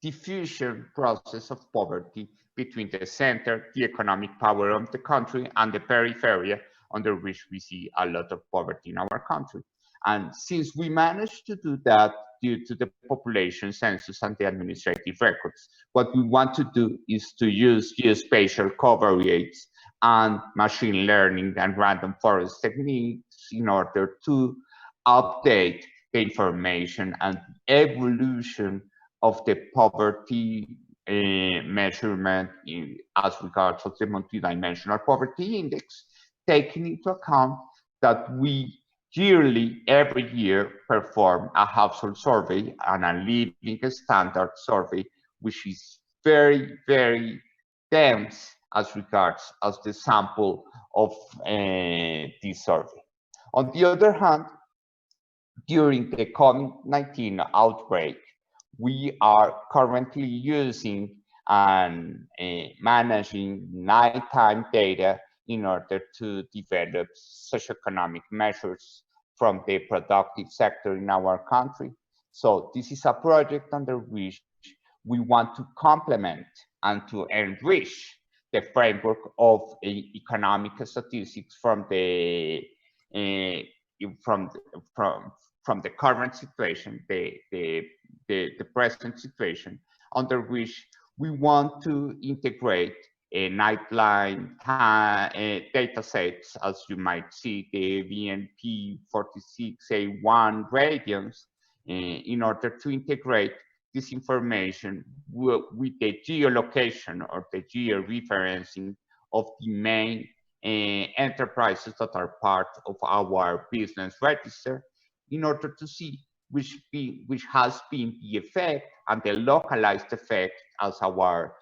diffusion process of poverty between the center, the economic power of the country, and the periphery, under which we see a lot of poverty in our country. And since we managed to do that due to the population census and the administrative records, what we want to do is to use geospatial coverages and machine learning and random forest techniques in order to update the information and evolution of the poverty measurement as regards to the multidimensional poverty index, taking into account that we yearly, every year, perform a household survey and a living standard survey, which is very, very dense as regards as the sample of this survey. On the other hand, during the COVID-19 outbreak, we are currently using and managing nighttime data in order to develop socioeconomic measures from the productive sector in our country. So this is a project under which we want to complement and to enrich the framework of economic statistics from the current situation, the present situation, under which we want to integrate a nightline data sets, as you might see, the BNP 46A1 radians, in order to integrate this information with the geolocation or the geo-referencing of the main enterprises that are part of our business register, in order to see which has been the effect and the localized effect, as our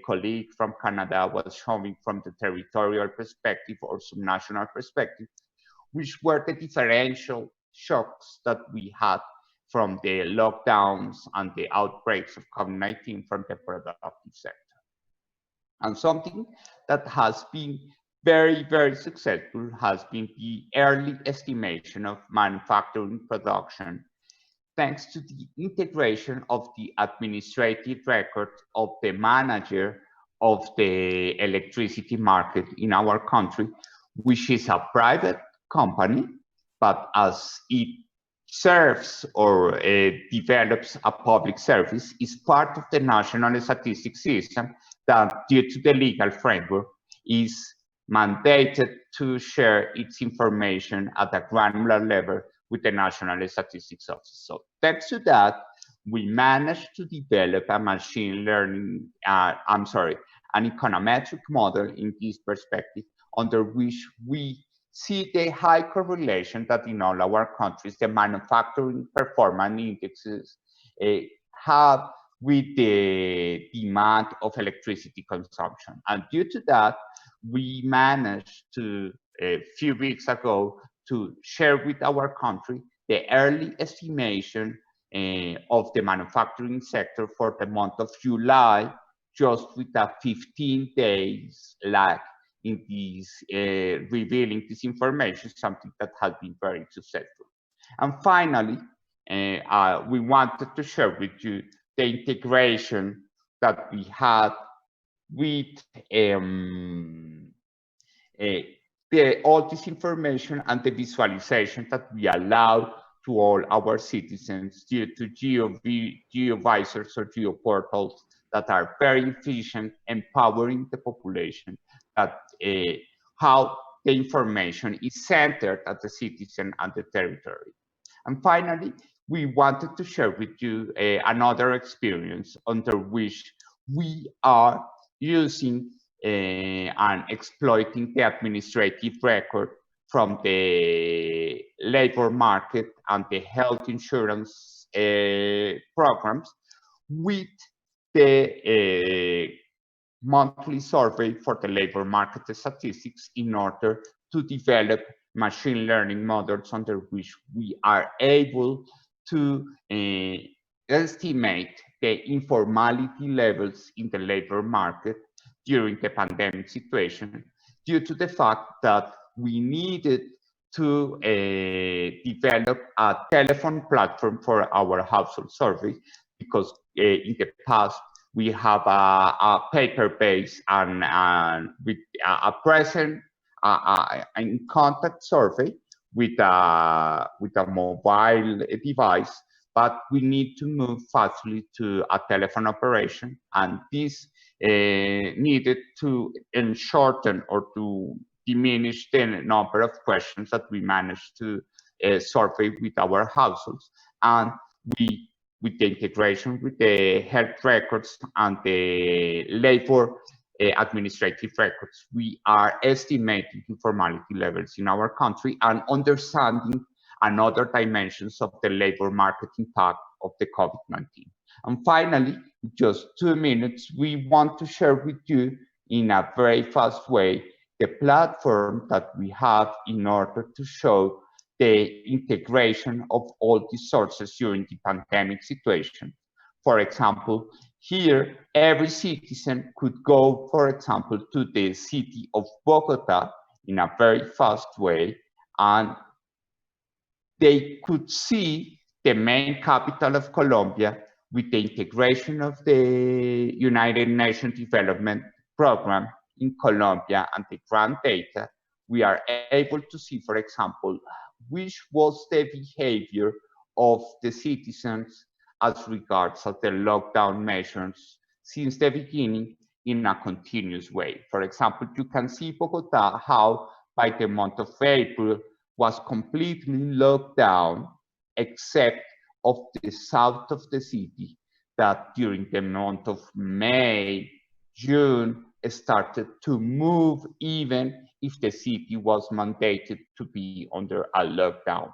colleague from Canada was showing from the territorial perspective or subnational perspective, which were the differential shocks that we had from the lockdowns and the outbreaks of COVID-19 from the productive sector. And something that has been very, very successful has been the early estimation of manufacturing production, thanks to the integration of the administrative record of the manager of the electricity market in our country, which is a private company, but as it serves or develops a public service, is part of the national statistics system that, due to the legal framework, is mandated to share its information at a granular level with the National Statistics Office. So thanks to that, we managed to develop a machine learning, an econometric model in this perspective, under which we see the high correlation that in all our countries, the manufacturing performance indexes have with the demand of electricity consumption. And due to that, we managed to, a few weeks ago, to share with our country the early estimation of the manufacturing sector for the month of July, just with a 15 days lag in this revealing this information, something that has been very successful. And finally, we wanted to share with you the integration that we had with all this information and the visualization that we allow to all our citizens due to GeoVisors or GeoPortals that are very efficient, empowering the population, that how the information is centered at the citizen and the territory. And finally, we wanted to share with you another experience under which we are using and exploiting the administrative record from the labor market and the health insurance programs with the monthly survey for the labor market statistics in order to develop machine learning models under which we are able to estimate the informality levels in the labor market during the pandemic situation, due to the fact that we needed to develop a telephone platform for our household survey, because in the past we have a paper-based and with a present in contact survey with a mobile device, but we need to move fastly to a telephone operation, and this needed to shorten or to diminish the number of questions that we managed to survey with our households. And with the integration with the health records and the labor administrative records, we are estimating informality levels in our country and understanding another dimensions of the labor market impact of the COVID-19. And finally, just 2 minutes, we want to share with you in a very fast way the platform that we have in order to show the integration of all these sources during the pandemic situation. For example, here, every citizen could go, for example, to the city of Bogota in a very fast way, and they could see the main capital of Colombia with the integration of the United Nations Development Program in Colombia and the grant data. We are able to see, for example, which was the behavior of the citizens as regards of the lockdown measures since the beginning in a continuous way. For example, you can see Bogota, how by the month of April was completely locked down, except of the south of the city, that during the month of May, June, started to move even if the city was mandated to be under a lockdown.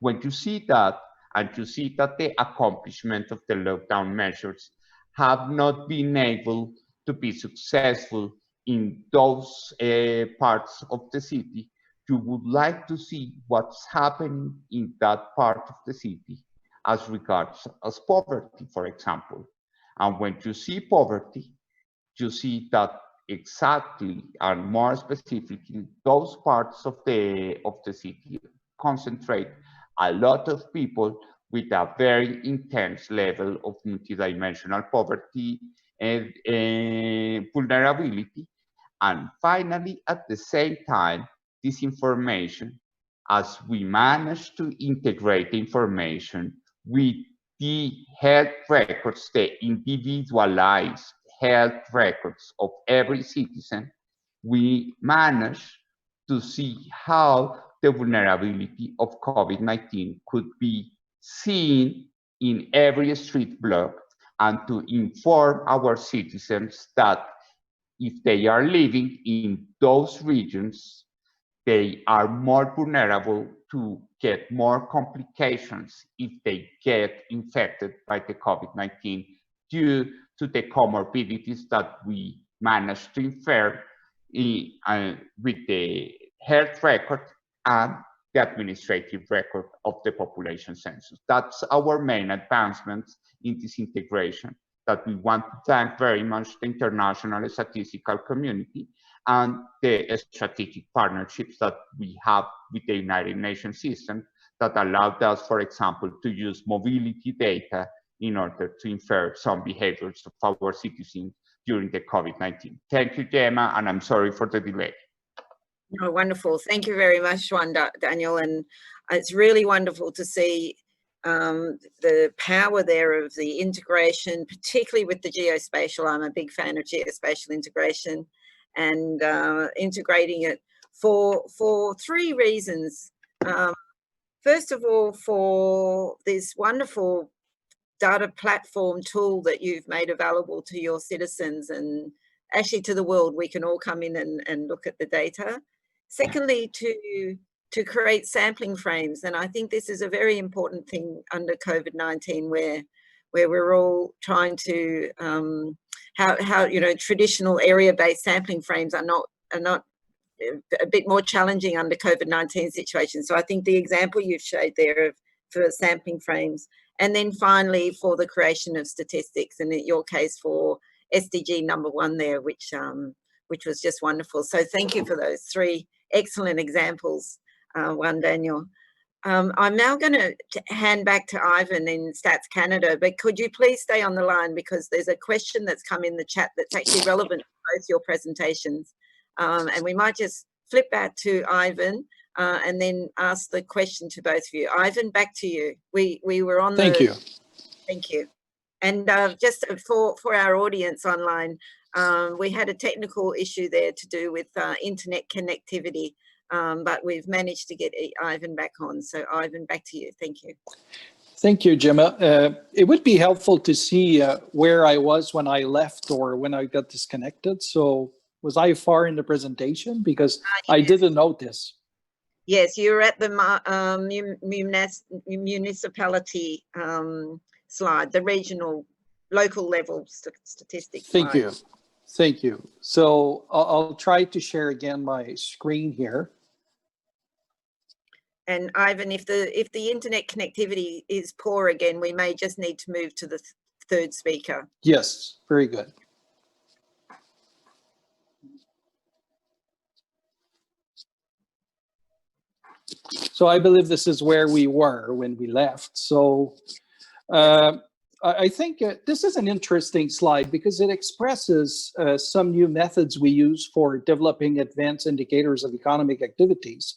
When you see that, and you see that the accomplishment of the lockdown measures have not been able to be successful in those parts of the city, you would like to see what's happening in that part of the city as regards as poverty, for example. And when you see poverty, you see that exactly and more specifically, those parts of the city concentrate a lot of people with a very intense level of multidimensional poverty and vulnerability. And finally, at the same time, this information, as we manage to integrate the information with the health records, the individualized health records of every citizen, we manage to see how the vulnerability of COVID-19 could be seen in every street block, and to inform our citizens that if they are living in those regions, they are more vulnerable to get more complications if they get infected by the COVID-19 due to the comorbidities that we managed to infer with the health record and the administrative record of the population census. That's our main advancements in this integration, that we want to thank very much the international statistical community and the strategic partnerships that we have with the United Nations system that allowed us, for example, to use mobility data in order to infer some behaviors of our citizens during the COVID-19. Thank you, Gemma, and I'm sorry for the delay. Oh, wonderful. Thank you very much, Juan Daniel. And it's really wonderful to see the power there of the integration, particularly with the geospatial. I'm a big fan of geospatial integration, and integrating it for 3 reasons. First of all, for this wonderful data platform tool that you've made available to your citizens and actually to the world. We can all come in and look at the data. Secondly, to create sampling frames. And I think this is a very important thing under COVID-19 where we're all trying to, how you know, traditional area-based sampling frames are not a bit more challenging under COVID-19 situation. So I think the example you've showed there for sampling frames, and then finally for the creation of statistics, and in your case for SDG number 1 there, which was just wonderful. So thank you for those 3 excellent examples, Juan Daniel. I'm now going to hand back to Ivan in Stats Canada, but could you please stay on the line, because there's a question that's come in the chat that's actually relevant to both your presentations. And we might just flip back to Ivan and then ask the question to both of you. Ivan, back to you. We were on the... Thank you. Thank you. And just for our audience online, We had a technical issue there to do with internet connectivity, but we've managed to get Ivan back on. So Ivan, back to you. Thank you. Thank you, Gemma. It would be helpful to see where I was when I left or when I got disconnected. So was I far in the presentation? Because I didn't notice. Yes, you're at the municipality slide, the regional, local level statistics slide. Thank you. Thank you. So I'll try to share again my screen here. And Ivan, if the internet connectivity is poor again, we may just need to move to the third speaker. Yes, very good. So I believe this is where we were when we left. So I think this is an interesting slide because it expresses some new methods we use for developing advanced indicators of economic activities.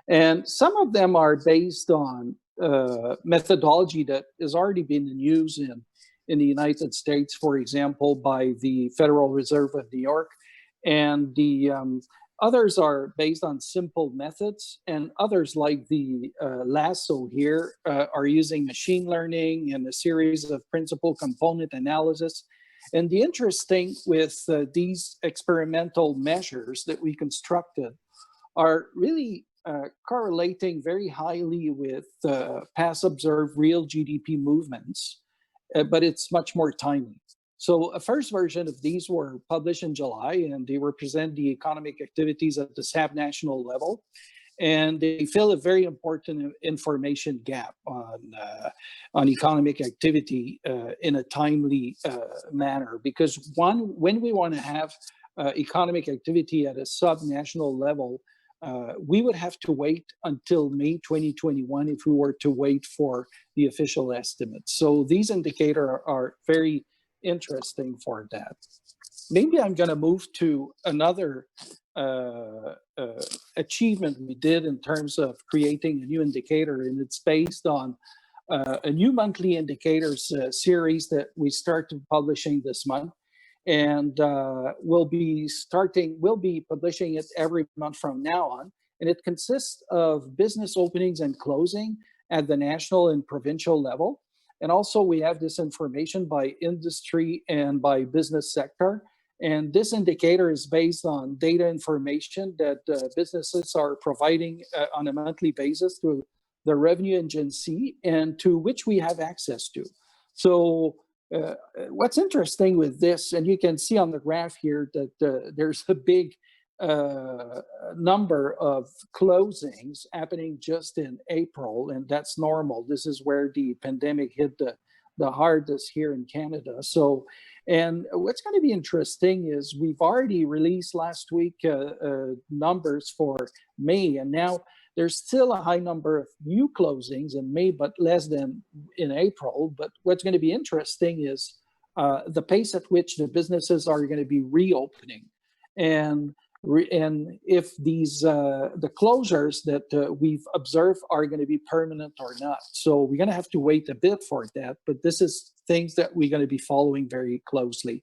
And some of them are based on methodology that has already been in use in the United States, for example, by the Federal Reserve of New York. And the others are based on simple methods, and others like the lasso here are using machine learning and a series of principal component analysis. And the interesting with these experimental measures that we constructed are really correlating very highly with past observed real GDP movements, but it's much more tiny. So a first version of these were published in July, and they represent the economic activities at the sub-national level. And they fill a very important information gap on economic activity in a timely manner. Because when we want to have economic activity at a sub-national level, we would have to wait until May 2021 if we were to wait for the official estimates. So these indicators are very interesting for that. Maybe I'm going to move to another achievement we did in terms of creating a new indicator, and it's based on a new monthly indicators series that we started publishing this month. And we'll be publishing it every month from now on. And it consists of business openings and closing at the national and provincial level. And also we have this information by industry and by business sector. And this indicator is based on data information that businesses are providing on a monthly basis to the revenue agency and to which we have access to. So what's interesting with this, and you can see on the graph here that there's a big number of closings happening just in April, and that's normal. This is where the pandemic hit the hardest here in Canada. So, and what's going to be interesting is we've already released last week numbers for May, and now there's still a high number of new closings in May, but less than in April. But what's going to be interesting is the pace at which the businesses are going to be reopening. And if these the closures that we've observed are going to be permanent or not. So we're going to have to wait a bit for that, but this is things that we're going to be following very closely.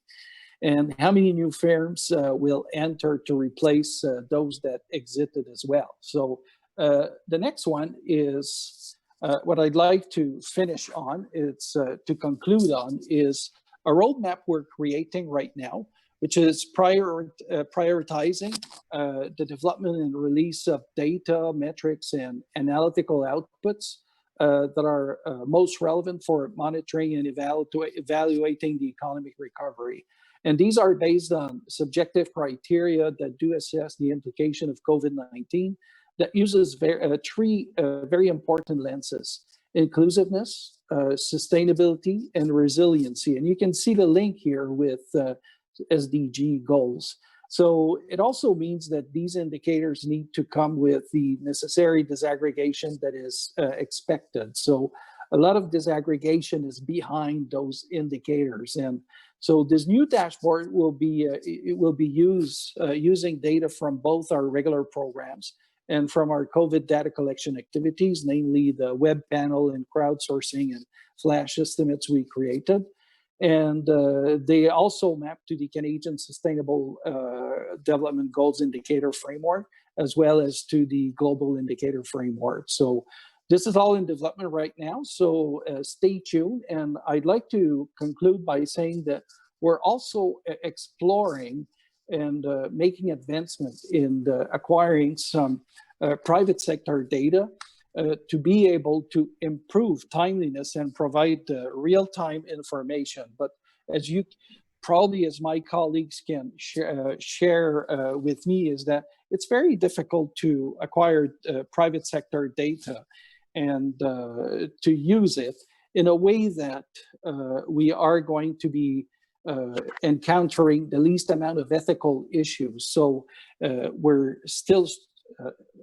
And how many new firms will enter to replace those that exited as well. So the next one is what I'd like to finish on. It's to conclude on is a roadmap we're creating right now, which is prioritizing the development and release of data, metrics, and analytical outputs that are most relevant for monitoring and evaluating the economic recovery. And these are based on subjective criteria that do assess the implication of COVID-19 that uses three very important lenses: inclusiveness, sustainability, and resiliency. And you can see the link here with SDG goals. So it also means that these indicators need to come with the necessary disaggregation that is expected. So a lot of disaggregation is behind those indicators. And so this new dashboard will be using data from both our regular programs and from our COVID data collection activities, namely the web panel and crowdsourcing and flash estimates we created. And they also map to the Canadian Sustainable Development Goals Indicator Framework, as well as to the Global Indicator Framework. So this is all in development right now, so stay tuned. And I'd like to conclude by saying that we're also exploring and making advancements in acquiring some private sector data to be able to improve timeliness and provide real-time information. But as you probably, as my colleagues can share with me, is that it's very difficult to acquire private sector data and to use it in a way that we are going to be encountering the least amount of ethical issues. So we're still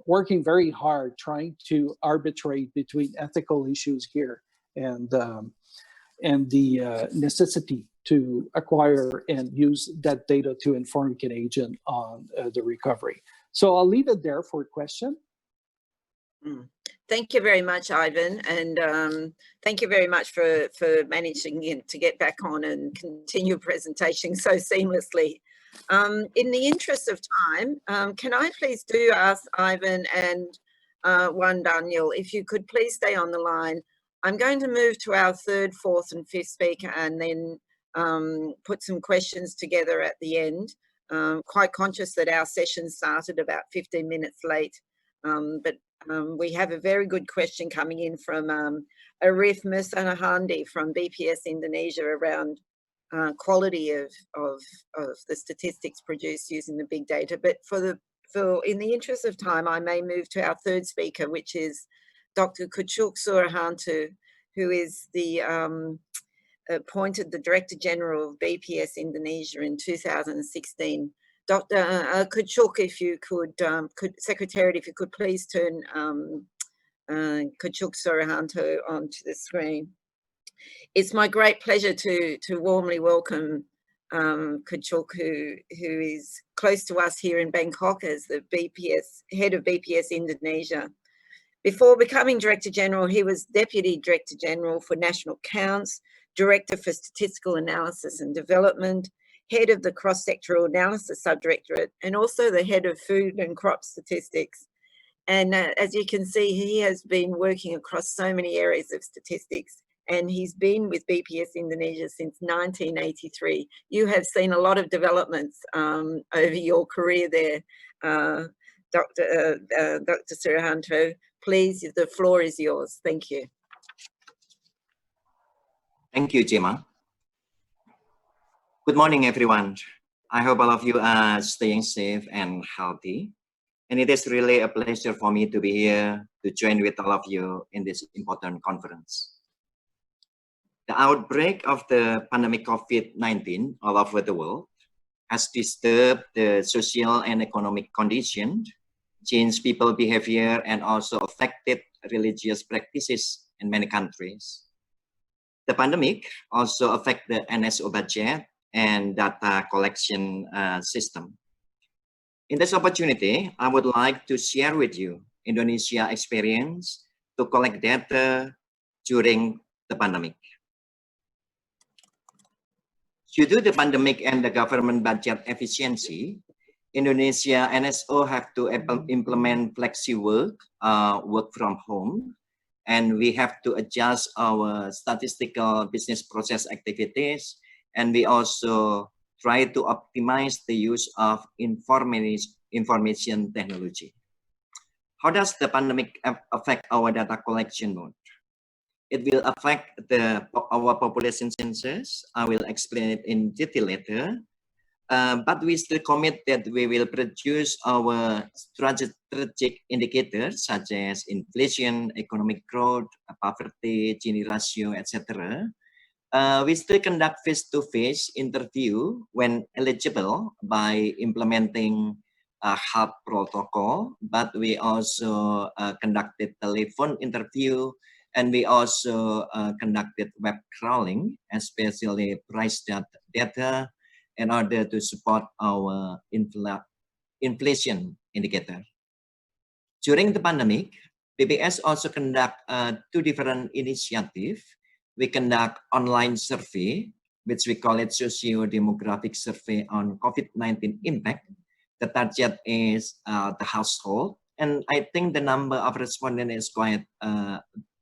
working very hard trying to arbitrate between ethical issues here and the necessity to acquire and use that data to inform Canadians on the recovery. So I'll leave it there for a question. Thank you very much, Ivan, and thank you very much for managing to get back on and continue presentation so seamlessly. In the interest of time, can I please do ask Ivan and Juan Daniel, if you could please stay on the line. I'm going to move to our third, fourth and fifth speaker and then put some questions together at the end. Quite conscious that our session started about 15 minutes late, but we have a very good question coming in from Arif Musanahandi from BPS Indonesia around quality of the statistics produced using the big data. But in the interest of time, I may move to our third speaker, which is Dr. Kuchuk Surahantu, who is the appointed the Director General of BPS Indonesia in 2016. Dr. Kuchuk, if you could, Secretariat, if you could please turn Kuchuk Surahantu onto the screen. It's my great pleasure to warmly welcome Kuchuk, who is close to us here in Bangkok as the head of BPS Indonesia. Before becoming Director General, he was Deputy Director General for National Accounts, Director for Statistical Analysis and Development, Head of the Cross-Sectoral Analysis Subdirectorate, and also the Head of Food and Crop Statistics. And as you can see, he has been working across so many areas of statistics, and he's been with BPS Indonesia since 1983. You have seen a lot of developments over your career there, Dr. Surahantu. Please, the floor is yours. Thank you. Thank you, Gemma. Good morning, everyone. I hope all of you are staying safe and healthy. And it is really a pleasure for me to be here to join with all of you in this important conference. The outbreak of the pandemic COVID-19 all over the world has disturbed the social and economic conditions, changed people's behavior, and also affected religious practices in many countries. The pandemic also affected the NSO budget and data collection system. In this opportunity, I would like to share with you Indonesia experience to collect data during the pandemic. Due to the pandemic and the government budget efficiency, Indonesia NSO have to implement flexi work, work from home, and we have to adjust our statistical business process activities, and we also try to optimize the use of information technology. How does the pandemic affect our data collection mode? It will affect our population census. I will explain it in detail later. But we still commit that we will produce our strategic indicators such as inflation, economic growth, poverty, Gini ratio, etc. We still conduct face-to-face interview when eligible by implementing a health protocol, but we also conducted telephone interview, and we also conducted web crawling, especially price data, in order to support our inflation indicator. During the pandemic, BPS also conduct two different initiatives. We conduct online survey which we call it socio-demographic survey on COVID-19 impact. The target is the household. And I think the number of respondents is quite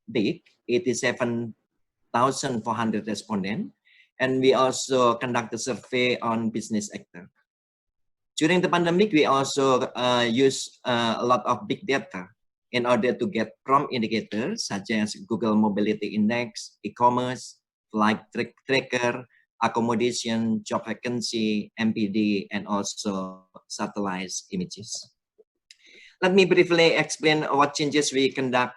big, 87,400 respondents. And we also conduct a survey on business actor. During the pandemic, we also use a lot of big data in order to get prompt indicators such as Google Mobility Index, e-commerce, flight tracker, accommodation, job vacancy, MPD, and also satellite images. Let me briefly explain what changes we conduct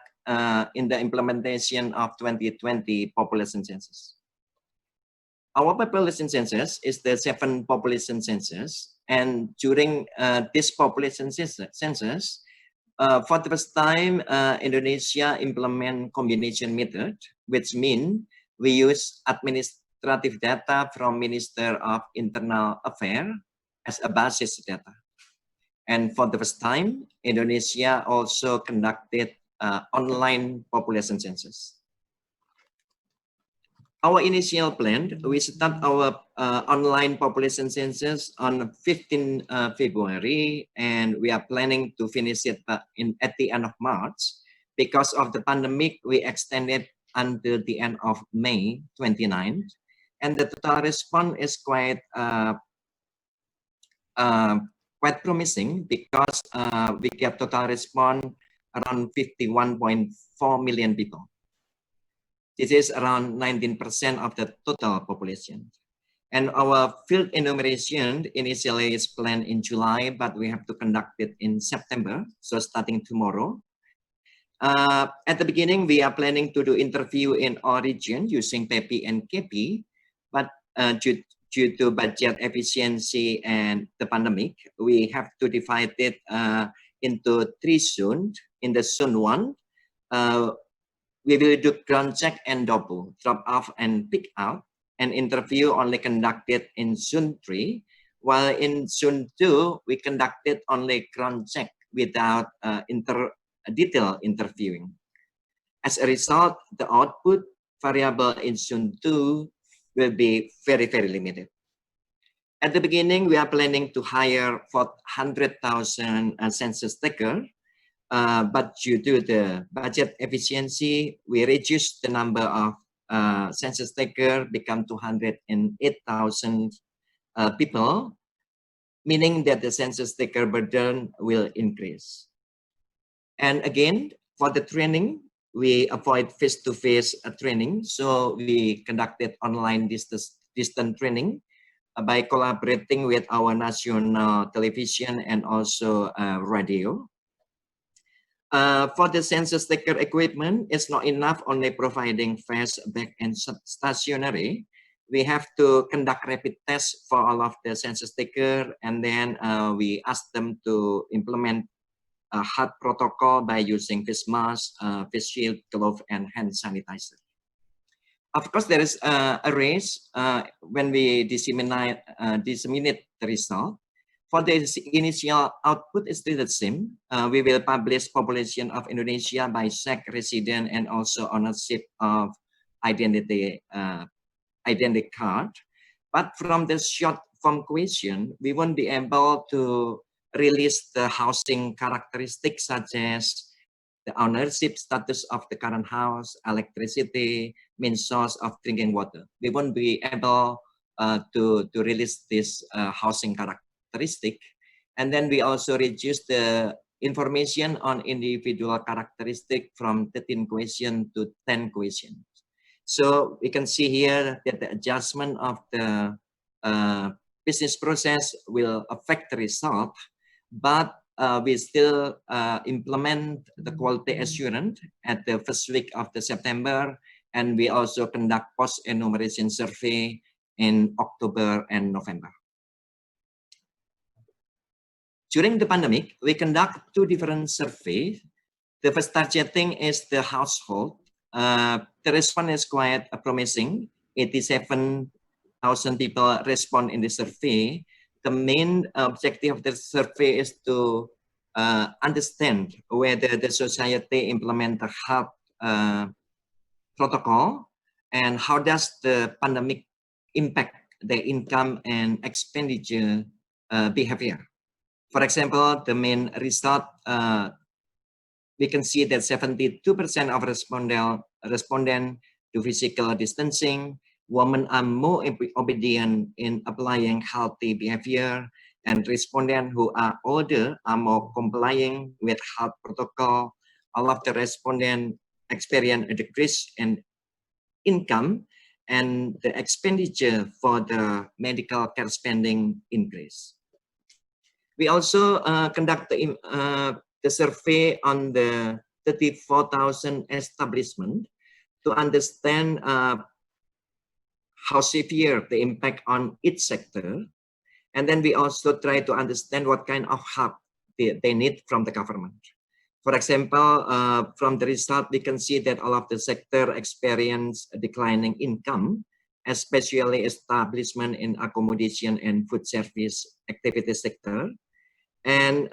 in the implementation of 2020 population census. Our population census is the 7th population census, and during this population census, for the first time, Indonesia implement combination method, which means we use administrative data from Minister of Internal Affairs as a basis data. And for the first time, Indonesia also conducted online population census. Our initial plan, we start our online population census on 15 February, and we are planning to finish it at the end of March. Because of the pandemic, we extended until the end of May 29th, and the total response is quite promising because we get total response around 51.4 million people. This is around 19% of the total population. And our field enumeration initially is planned in July, but we have to conduct it in September, so starting tomorrow. At the beginning, we are planning to do interview in all regions using PEPI and KP, but due to budget efficiency and the pandemic, we have to divide it into 3 zones. In the zone 1, we will do ground check and double, drop off and pick out, and interview only conducted in zone 3, while in zone 2, we conducted only ground check without detailed interviewing. As a result, the output variable in zone 2 will be very, very limited. At the beginning, we are planning to hire 400,000 census takers. But due to the budget efficiency, we reduced the number of census takers, become 208,000 people, meaning that the census taker burden will increase. And again, for the training, we avoid face-to-face training, so we conducted online distance training by collaborating with our national television and also radio. For the census taker equipment, it's not enough only providing face, back, and stationary. We have to conduct rapid tests for all of the census taker, and then we ask them to implement a health protocol by using face mask, face shield, glove, and hand sanitizer. Of course, there is a race when we disseminate the result. For the initial output is still the same. We will publish population of Indonesia by sex, resident, and also ownership of identity card. But from the short form question, we won't be able to release the housing characteristics such as the ownership status of the current house, electricity, main source of drinking water. We won't be able to release this housing characteristic. And then we also reduce the information on individual characteristic from 13 questions to 10 questions. So we can see here that the adjustment of the business process will affect the result, but we still implement the quality assurance at the first week of the September, and we also conduct post-enumeration survey in October and November. During the pandemic, we conduct 2 different surveys. The first targeting is the household. The response is quite promising. 87,000 people respond in the survey. The main objective of the survey is to understand whether the society implement the health protocol and how does the pandemic impact their income and expenditure behavior. For example, the main result, we can see that 72% of respondent to physical distancing, women are more obedient in applying healthy behavior, and respondents who are older are more complying with health protocol. All of the respondents experience a decrease in income, and the expenditure for the medical care spending increase. We also conduct the survey on the 34,000 establishments to understand how severe the impact on each sector. And then we also try to understand what kind of help they need from the government. For example, from the result, we can see that all of the sector experience a declining income, especially establishment in accommodation and food service activity sector. And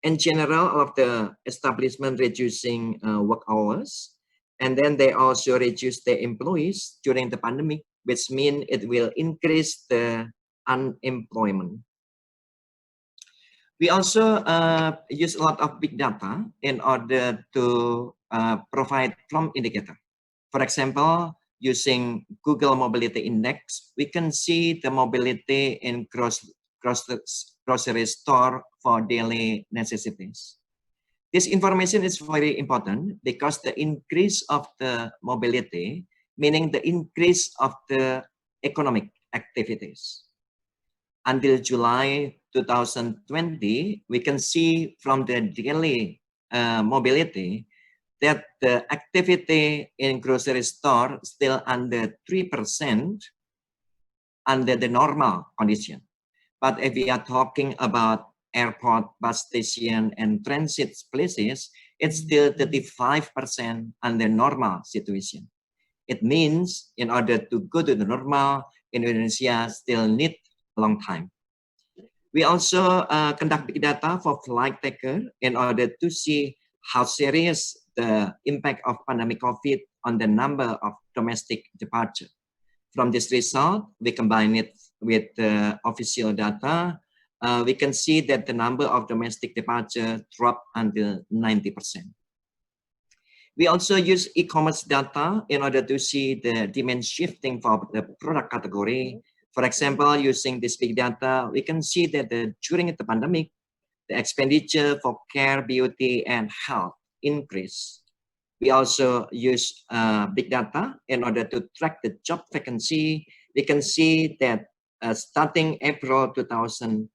in general, all of the establishment reducing work hours. And then they also reduce their employees during the pandemic, which means it will increase the unemployment. We also use a lot of big data in order to provide prompt indicator. For example, using Google Mobility Index, we can see the mobility in grocery store for daily necessities. This information is very important because the increase of the mobility, meaning the increase of the economic activities. Until July 2020, we can see from the daily mobility that the activity in grocery store still under 3% under the normal condition. But if we are talking about airport, bus station, and transit places, it's still 35% under normal situation. It means in order to go to the normal, Indonesia still need a long time. We also conduct big data for flight taker in order to see how serious the impact of pandemic COVID on the number of domestic departure. From this result, we combine it with the official data. We can see that the number of domestic departure dropped until 90%. We also use e-commerce data in order to see the demand shifting for the product category. For example, using this big data, we can see that during the pandemic, the expenditure for care, beauty, and health increased. We also use big data in order to track the job vacancy. We can see that starting April 2020,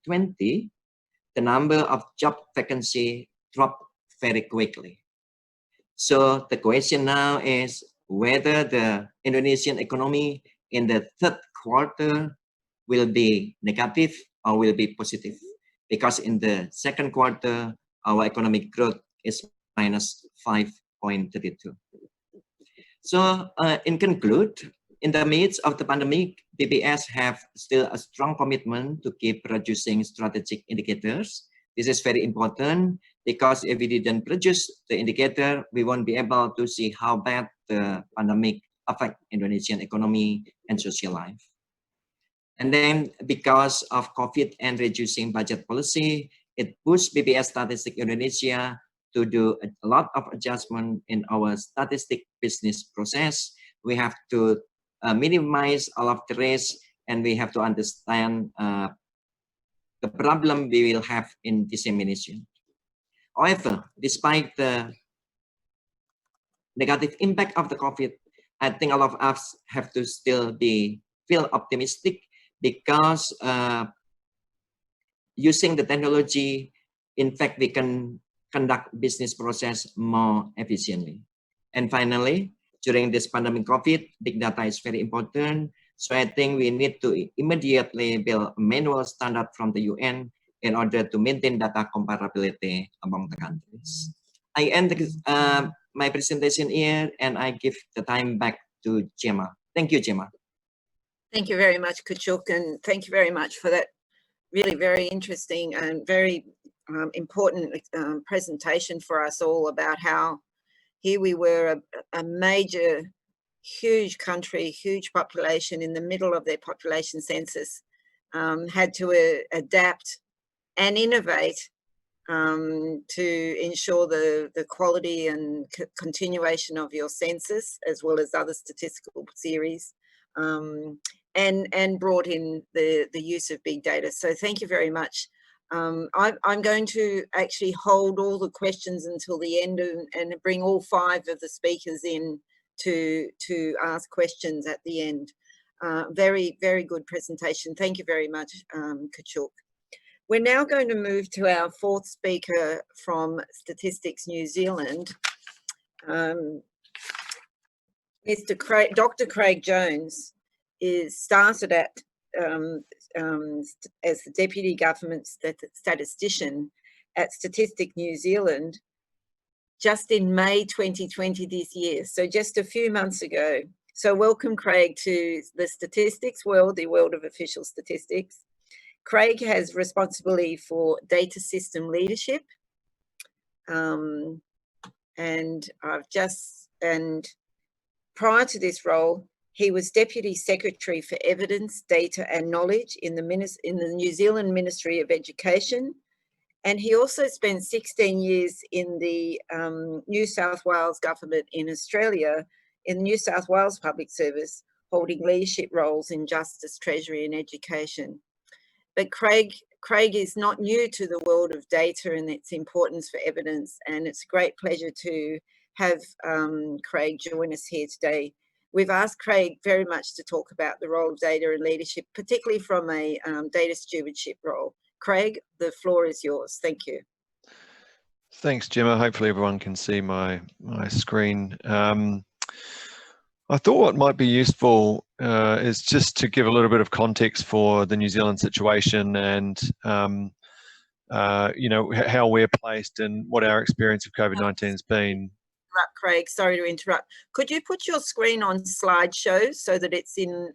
the number of job vacancy dropped very quickly. So the question now is whether the Indonesian economy in the third quarter will be negative or will be positive. Because in the second quarter, our economic growth is minus 5.32. So in conclude, in the midst of the pandemic, BPS have still a strong commitment to keep producing strategic indicators. This is very important because if we didn't produce the indicator, we won't be able to see how bad the pandemic affect Indonesian economy and social life. And then because of COVID and reducing budget policy, it pushed BPS Statistics Indonesia to do a lot of adjustment in our statistic business process. We have to minimize all of the risk, and we have to understand the problem we will have in dissemination. However, despite the negative impact of the COVID, I think all of us have to still feel optimistic because using the technology, in fact, we can conduct business process more efficiently. And finally, during this pandemic COVID, big data is very important. So I think we need to immediately build a manual standard from the UN in order to maintain data comparability among the countries. I end my presentation here and I give the time back to Gemma. Thank you, Gemma. Thank you very much, Kachuk, and thank you very much for that really very interesting and very important presentation for us all about how here we were a major huge country, huge population in the middle of their population census, had to adapt and innovate to ensure the quality and continuation of your census, as well as other statistical series, and brought in the use of big data. So thank you very much. I'm going to actually hold all the questions until the end and bring all 5 of the speakers in to ask questions at the end. Very, very good presentation. Thank you very much, Kachuk. We're now going to move to our 4th speaker from Statistics New Zealand. Dr. Craig Jones started at as the Deputy Government Statistician at Statistics New Zealand just in May 2020 this year, so just a few months ago. So welcome, Craig, to the statistics world, the world of official statistics. Craig has responsibility for data system leadership, and prior to this role, he was Deputy Secretary for Evidence, Data and Knowledge in the New Zealand Ministry of Education, and he also spent 16 years in the New South Wales government in Australia, in New South Wales Public Service, holding leadership roles in Justice, Treasury and Education. But Craig is not new to the world of data and its importance for evidence, and it's a great pleasure to have Craig join us here today. We've asked Craig very much to talk about the role of data and leadership, particularly from a data stewardship role. Craig, the floor is yours. Thank you. Thanks, Gemma. Hopefully everyone can see my screen. I thought what might be useful is just to give a little bit of context for the New Zealand situation and you know, how we're placed and what our experience of COVID-19 has been. Craig, sorry to interrupt. Could you put your screen on slideshow so that it's in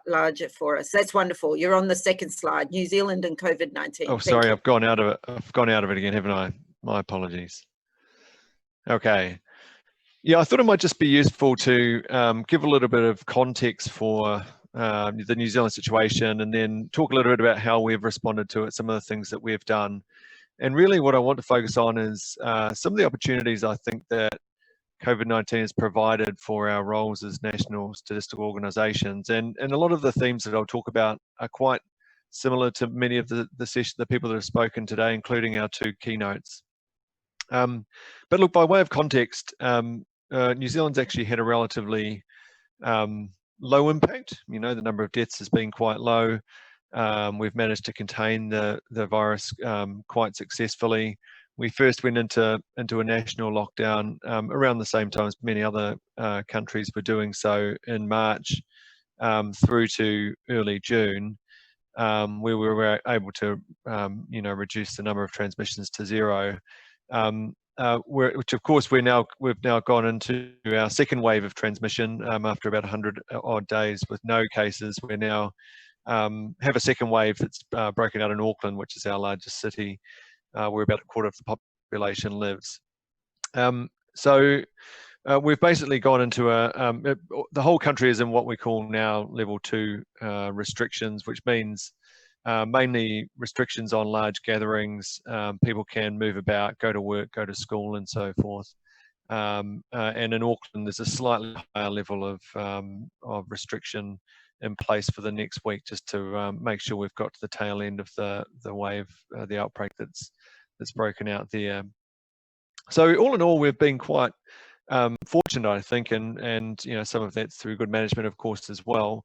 larger for us? That's wonderful. You're on the 2nd slide, New Zealand and COVID-19. Oh, sorry, I've gone out of it. I've gone out of it again, haven't I? My apologies. Okay. Yeah, I thought it might just be useful to give a little bit of context for the New Zealand situation, and then talk a little bit about how we've responded to it, some of the things that we've done. And really what I want to focus on is some of the opportunities I think that COVID-19 has provided for our roles as national statistical organisations. And a lot of the themes that I'll talk about are quite similar to many of the people that have spoken today, including our 2 keynotes. But look, by way of context, New Zealand's actually had a relatively low impact. You know, the number of deaths has been quite low. We've managed to contain the virus quite successfully. We first went into a national lockdown around the same time as many other countries were doing so in March through to early June, where we were able to you know, reduce the number of transmissions to 0. Which of course we've now gone into our 2nd wave of transmission after about 100 odd days with no cases. We're now have a 2nd wave that's broken out in Auckland, which is our largest city, where about a quarter of the population lives. So we've basically gone into the whole country is in what we call now level 2 restrictions, which means mainly restrictions on large gatherings. People can move about, go to work, go to school and so forth. And in Auckland, there's a slightly higher level of restriction in place for the next week, just to make sure we've got to the tail end of the wave, the outbreak that's broken out there. So all in all, we've been quite fortunate, I think, and you know, some of that's through good management, of course, as well.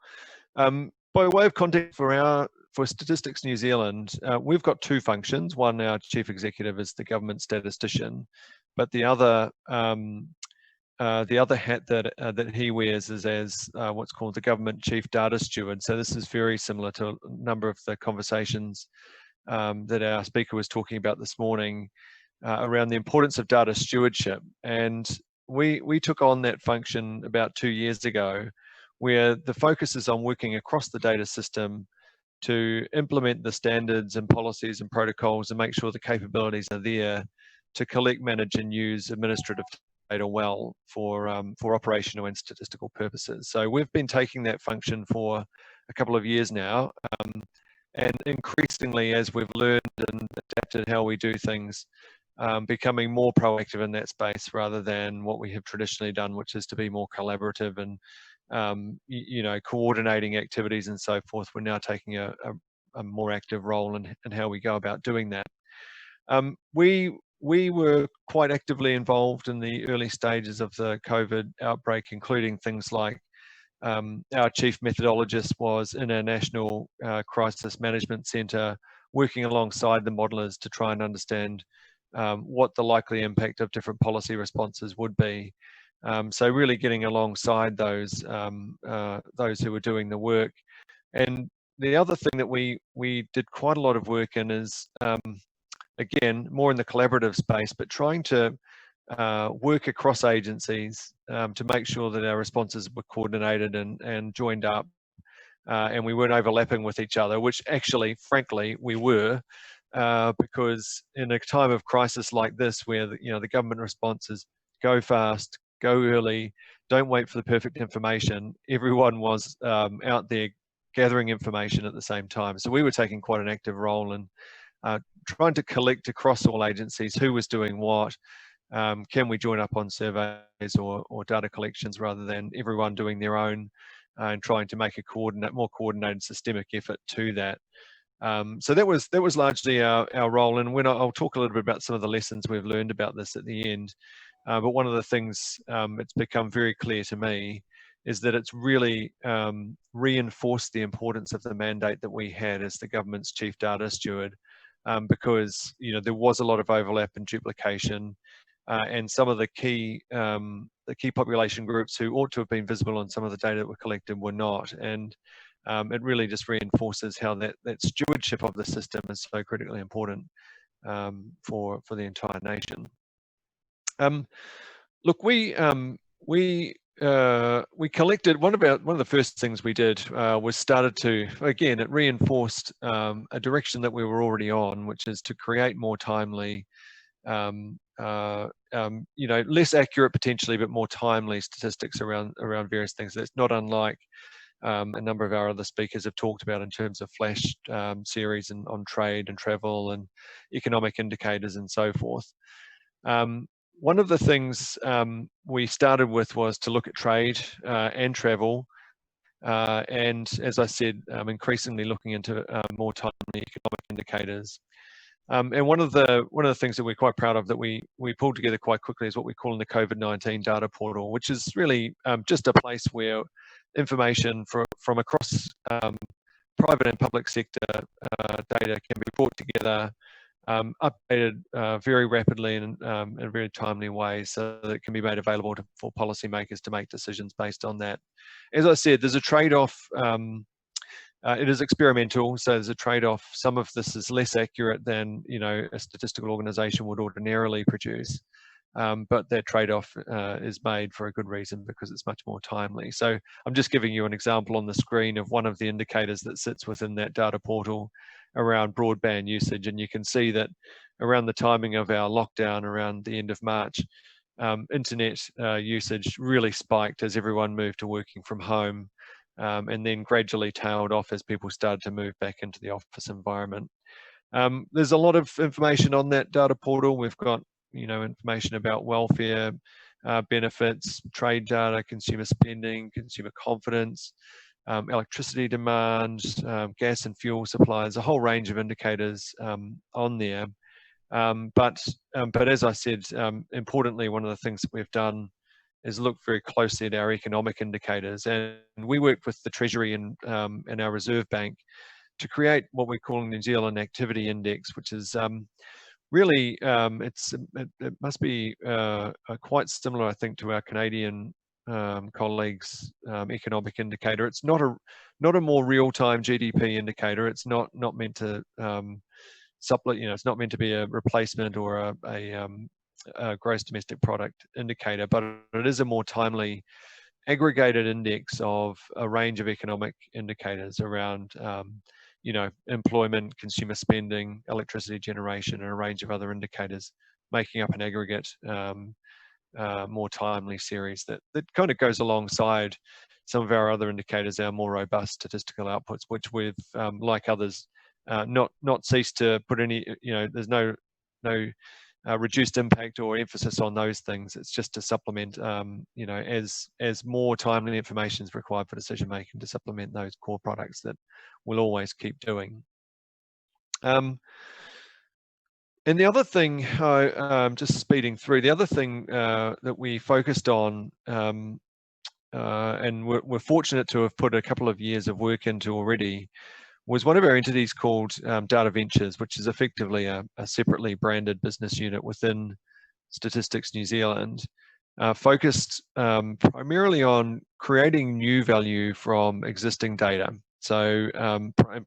By way of context for Statistics New Zealand, we've got 2 functions. One, our chief executive is the government statistician, but the other hat that he wears is as what's called the government chief data steward. So this is very similar to a number of the conversations that our speaker was talking about this morning around the importance of data stewardship. And we took on that function about 2 years ago, where the focus is on working across the data system to implement the standards and policies and protocols and make sure the capabilities are there to collect, manage and use administrative data well for operational and statistical purposes. So we've been taking that function for a couple of years now, and increasingly, as we've learned and adapted how we do things, becoming more proactive in that space rather than what we have traditionally done, which is to be more collaborative and you know, coordinating activities and so forth. We're now taking a more active role in how we go about doing that. We were quite actively involved in the early stages of the COVID outbreak, including things like our chief methodologist was in our National Crisis Management Centre, working alongside the modelers to try and understand what the likely impact of different policy responses would be. So really getting alongside those who were doing the work. And the other thing that we did quite a lot of work in is, again, more in the collaborative space, but trying to work across agencies to make sure that our responses were coordinated and joined up, and we weren't overlapping with each other, which actually, frankly, we were, because in a time of crisis like this, where the government response is go fast, go early, don't wait for the perfect information, everyone was out there gathering information at the same time. So we were taking quite an active role in trying to collect across all agencies who was doing what. Can we join up on surveys or data collections rather than everyone doing their own, and trying to make a more coordinated systemic effort to that. So that was largely our role, and I'll talk a little bit about some of the lessons we've learned about this at the end. But one of the things it's become very clear to me is that it's really reinforced the importance of the mandate that we had as the government's chief data steward, because there was a lot of overlap and duplication, and some of the key population groups who ought to have been visible on some of the data that were collected were not, and it really just reinforces how that stewardship of the system is so critically important for the entire nation. Look, we collected, one of the first things we did was started to, again, it reinforced a direction that we were already on, which is to create more timely, less accurate potentially, but more timely statistics around various things. That's not unlike a number of our other speakers have talked about in terms of flash series and on trade and travel and economic indicators and so forth. One of the things we started with was to look at trade and travel, and as I said, increasingly looking into more timely economic indicators. And one of the things that we're quite proud of that we pulled together quite quickly is what we call in the COVID-19 data portal, which is really just a place where information from across private and public sector data can be brought together, updated very rapidly and in a very timely way, so that it can be made available for policymakers to make decisions based on that. As I said, there's a trade-off. It is experimental, so there's a trade-off. Some of this is less accurate than a statistical organisation would ordinarily produce, but that trade-off is made for a good reason, because it's much more timely. So I'm just giving you an example on the screen of one of the indicators that sits within that data portal around broadband usage, and you can see that around the timing of our lockdown around the end of March, internet usage really spiked as everyone moved to working from home, and then gradually tailed off as people started to move back into the office environment. There's a lot of information on that data portal. We've got information about welfare benefits, trade data, consumer spending, consumer confidence, electricity demand, gas and fuel supplies, a whole range of indicators on there. But as I said, importantly, one of the things that we've done is look very closely at our economic indicators, and we worked with the Treasury and our Reserve Bank to create what we call a New Zealand Activity Index, which is really it must be quite similar, I think, to our Canadian colleagues' economic indicator. It's not a more real-time GDP indicator. It's not meant to supplement. It's not meant to be a replacement or a gross domestic product indicator, but it is a more timely aggregated index of a range of economic indicators around employment, consumer spending, electricity generation, and a range of other indicators, making up an aggregate more timely series that kind of goes alongside some of our other indicators, our more robust statistical outputs, which we've, like others, not ceased to put any, there's no reduced impact or emphasis on those things. It's just to supplement, as more timely information is required for decision making, to supplement those core products that we'll always keep doing. And the other thing, just speeding through, the other thing that we focused on, and we're fortunate to have put a couple of years of work into already, was one of our entities called Data Ventures, which is effectively a separately branded business unit within Statistics New Zealand, focused primarily on creating new value from existing data. So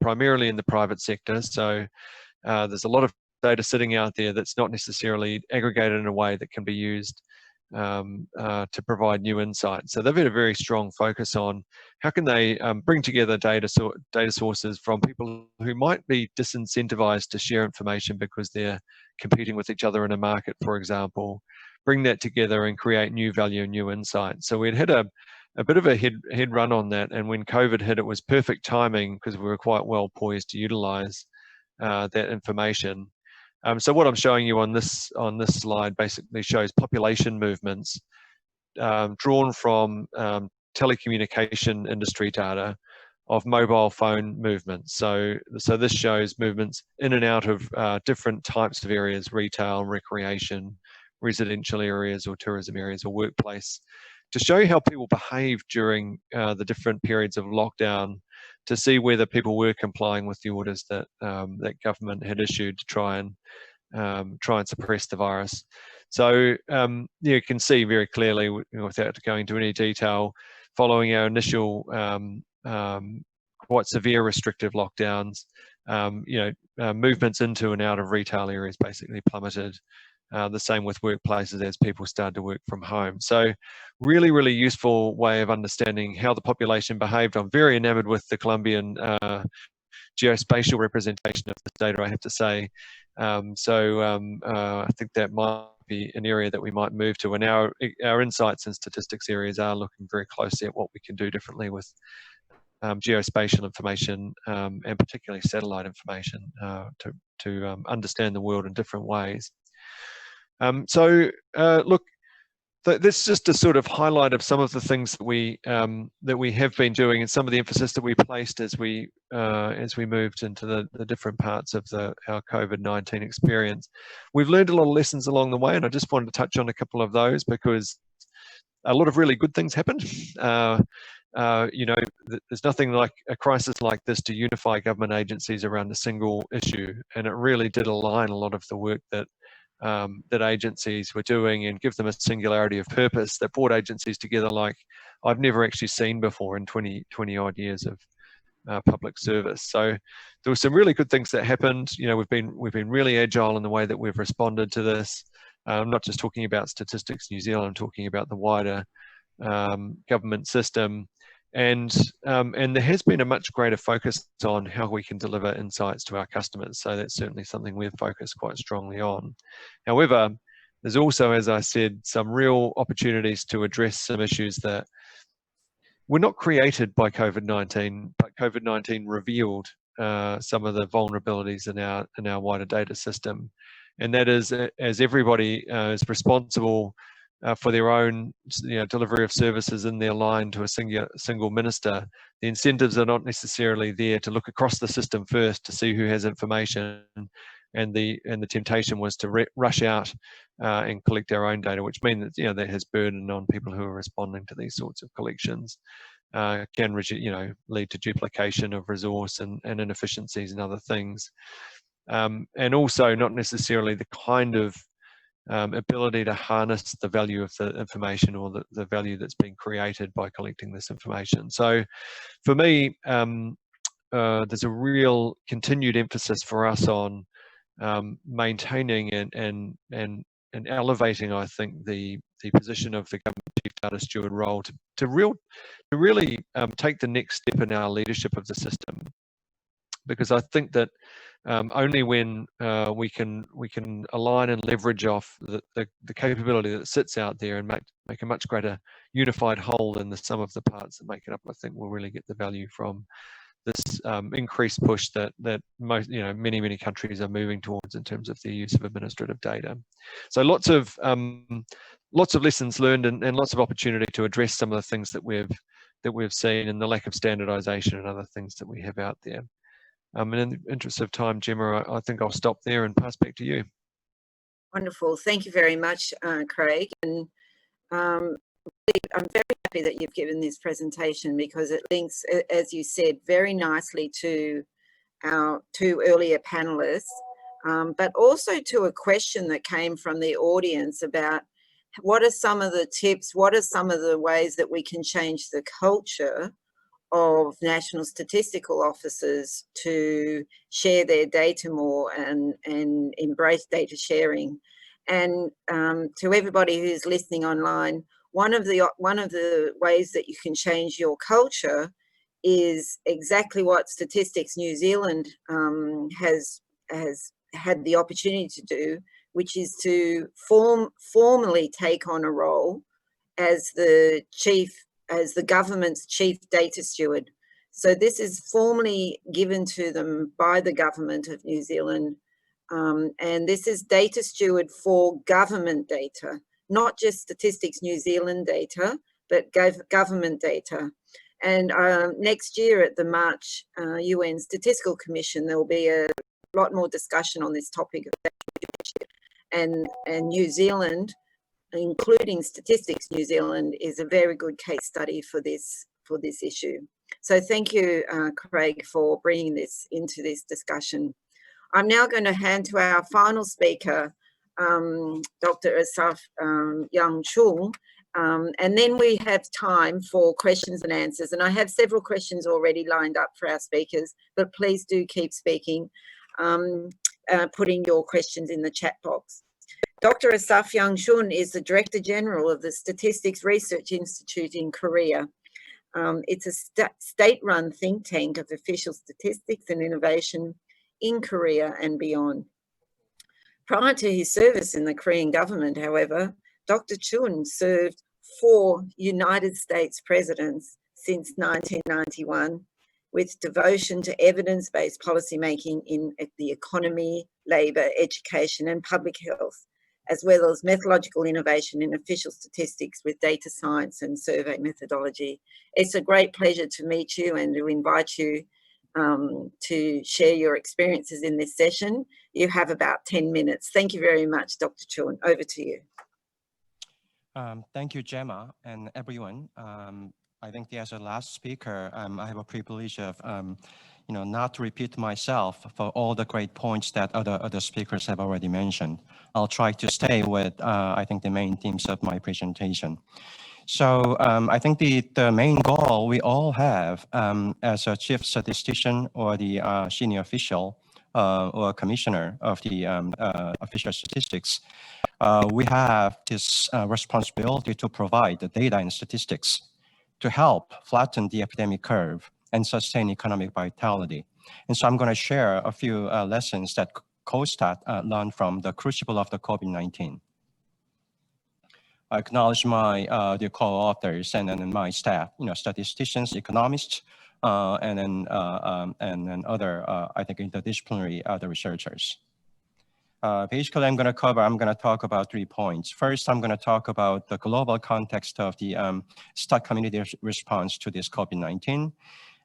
primarily in the private sector. So there's a lot of data sitting out there that's not necessarily aggregated in a way that can be used to provide new insights. So they've had a very strong focus on how can they bring together data sources from people who might be disincentivized to share information because they're competing with each other in a market, for example, bring that together and create new value and new insights. So we'd had a bit of a head run on that, and when COVID hit, it was perfect timing because we were quite well poised to utilize that information. So what I'm showing you on this slide basically shows population movements drawn from telecommunication industry data of mobile phone movements. So this shows movements in and out of different types of areas: retail, recreation, residential areas, or tourism areas, or workplace, to show you how people behave during the different periods of lockdown, to see whether people were complying with the orders that that government had issued to try and suppress the virus. So you can see very clearly, without going into any detail, following our initial quite severe restrictive lockdowns, movements into and out of retail areas basically plummeted. The same with workplaces as people started to work from home. So really, really useful way of understanding how the population behaved. I'm very enamored with the Colombian geospatial representation of this data, I have to say. I think that might be an area that we might move to. And our insights and statistics areas are looking very closely at what we can do differently with geospatial information, and particularly satellite information, to understand the world in different ways. Look, this is just a sort of highlight of some of the things that we have been doing, and some of the emphasis that we placed as we moved into the different parts of our COVID-19 experience. We've learned a lot of lessons along the way, and I just wanted to touch on a couple of those because a lot of really good things happened. There's nothing like a crisis like this to unify government agencies around a single issue, and it really did align a lot of the work that agencies were doing and give them a singularity of purpose that brought agencies together like I've never actually seen before in 20 odd years of public service. So there were some really good things that happened. We've been really agile in the way that we've responded to this. I'm not just talking about Statistics New Zealand, I'm talking about the wider government system. And there has been a much greater focus on how we can deliver insights to our customers. So that's certainly something we've focused quite strongly on. However, there's also, as I said, some real opportunities to address some issues that were not created by COVID-19, but COVID-19 revealed some of the vulnerabilities in our wider data system. And that is, as everybody is responsible for their own delivery of services in their line to a single minister, the incentives are not necessarily there to look across the system first to see who has information, and the temptation was to rush out and collect our own data, which means that that has burden on people who are responding to these sorts of collections. Can lead to duplication of resource and inefficiencies and other things, and also not necessarily the kind of ability to harness the value of the information or the value that's being created by collecting this information. So for me, there's a real continued emphasis for us on maintaining and elevating, I think, the position of the government chief data steward role to really take the next step in our leadership of the system. because I think that only when we can align and leverage off the capability that sits out there and make a much greater unified whole than the sum of the parts that make it up, I think we'll really get the value from this increased push that most, many countries are moving towards in terms of the use of administrative data. So lots of lessons learned and lots of opportunity to address some of the things that we've seen, and the lack of standardization and other things that we have out there. And in the interest of time, Gemma, I think I'll stop there and pass back to you. Wonderful. Thank you very much, Craig. And I'm very happy that you've given this presentation, because it links, as you said, very nicely to our two earlier panelists, but also to a question that came from the audience about what are some of the tips, what are some of the ways that we can change the culture of national statistical officers to share their data more and embrace data sharing. And to everybody who's listening online, one of the ways that you can change your culture is exactly what Statistics New Zealand has had the opportunity to do, which is to formally take on a role as the government's chief data steward. So this is formally given to them by the government of New Zealand, and this is data steward for government data, not just Statistics New Zealand data, but government data. And next year at the March UN Statistical Commission, there will be a lot more discussion on this topic of data stewardship. And New Zealand, including Statistics New Zealand, is a very good case study for this issue. So thank you, Craig, for bringing this into this discussion. I'm now going to hand to our final speaker, Dr. Asaf Young Chung, and then we have time for questions and answers. And I have several questions already lined up for our speakers, but please do keep speaking, putting your questions in the chat box. Dr. Asaf Young Chung is the Director General of the Statistics Research Institute in Korea. It's a state-run think tank of official statistics and innovation in Korea and beyond. Prior to his service in the Korean government, however, Dr. Chung served 4 United States presidents since 1991, with devotion to evidence-based policymaking in the economy, labour, education and public health, as well as methodological innovation in official statistics with data science and survey methodology. It's a great pleasure to meet you and to invite you to share your experiences in this session. You have about 10 minutes. Thank you very much, Dr. Chung. Over to you. Thank you, Gemma, and everyone. I think as a last speaker, I have a privilege of not to repeat myself for all the great points that other speakers have already mentioned. I'll try to stay with, I think, the main themes of my presentation. So I think the main goal we all have as a chief statistician or the senior official or commissioner of the official statistics, we have this responsibility to provide the data and statistics to help flatten the epidemic curve and sustain economic vitality. And so I'm going to share a few lessons that KOSTAT learned from the crucible of the COVID-19. I acknowledge the co-authors and then my staff, statisticians, economists, and then other, I think, interdisciplinary other researchers. Basically, I'm going to talk about 3 points. First, I'm going to talk about the global context of the STAT community response to this COVID-19,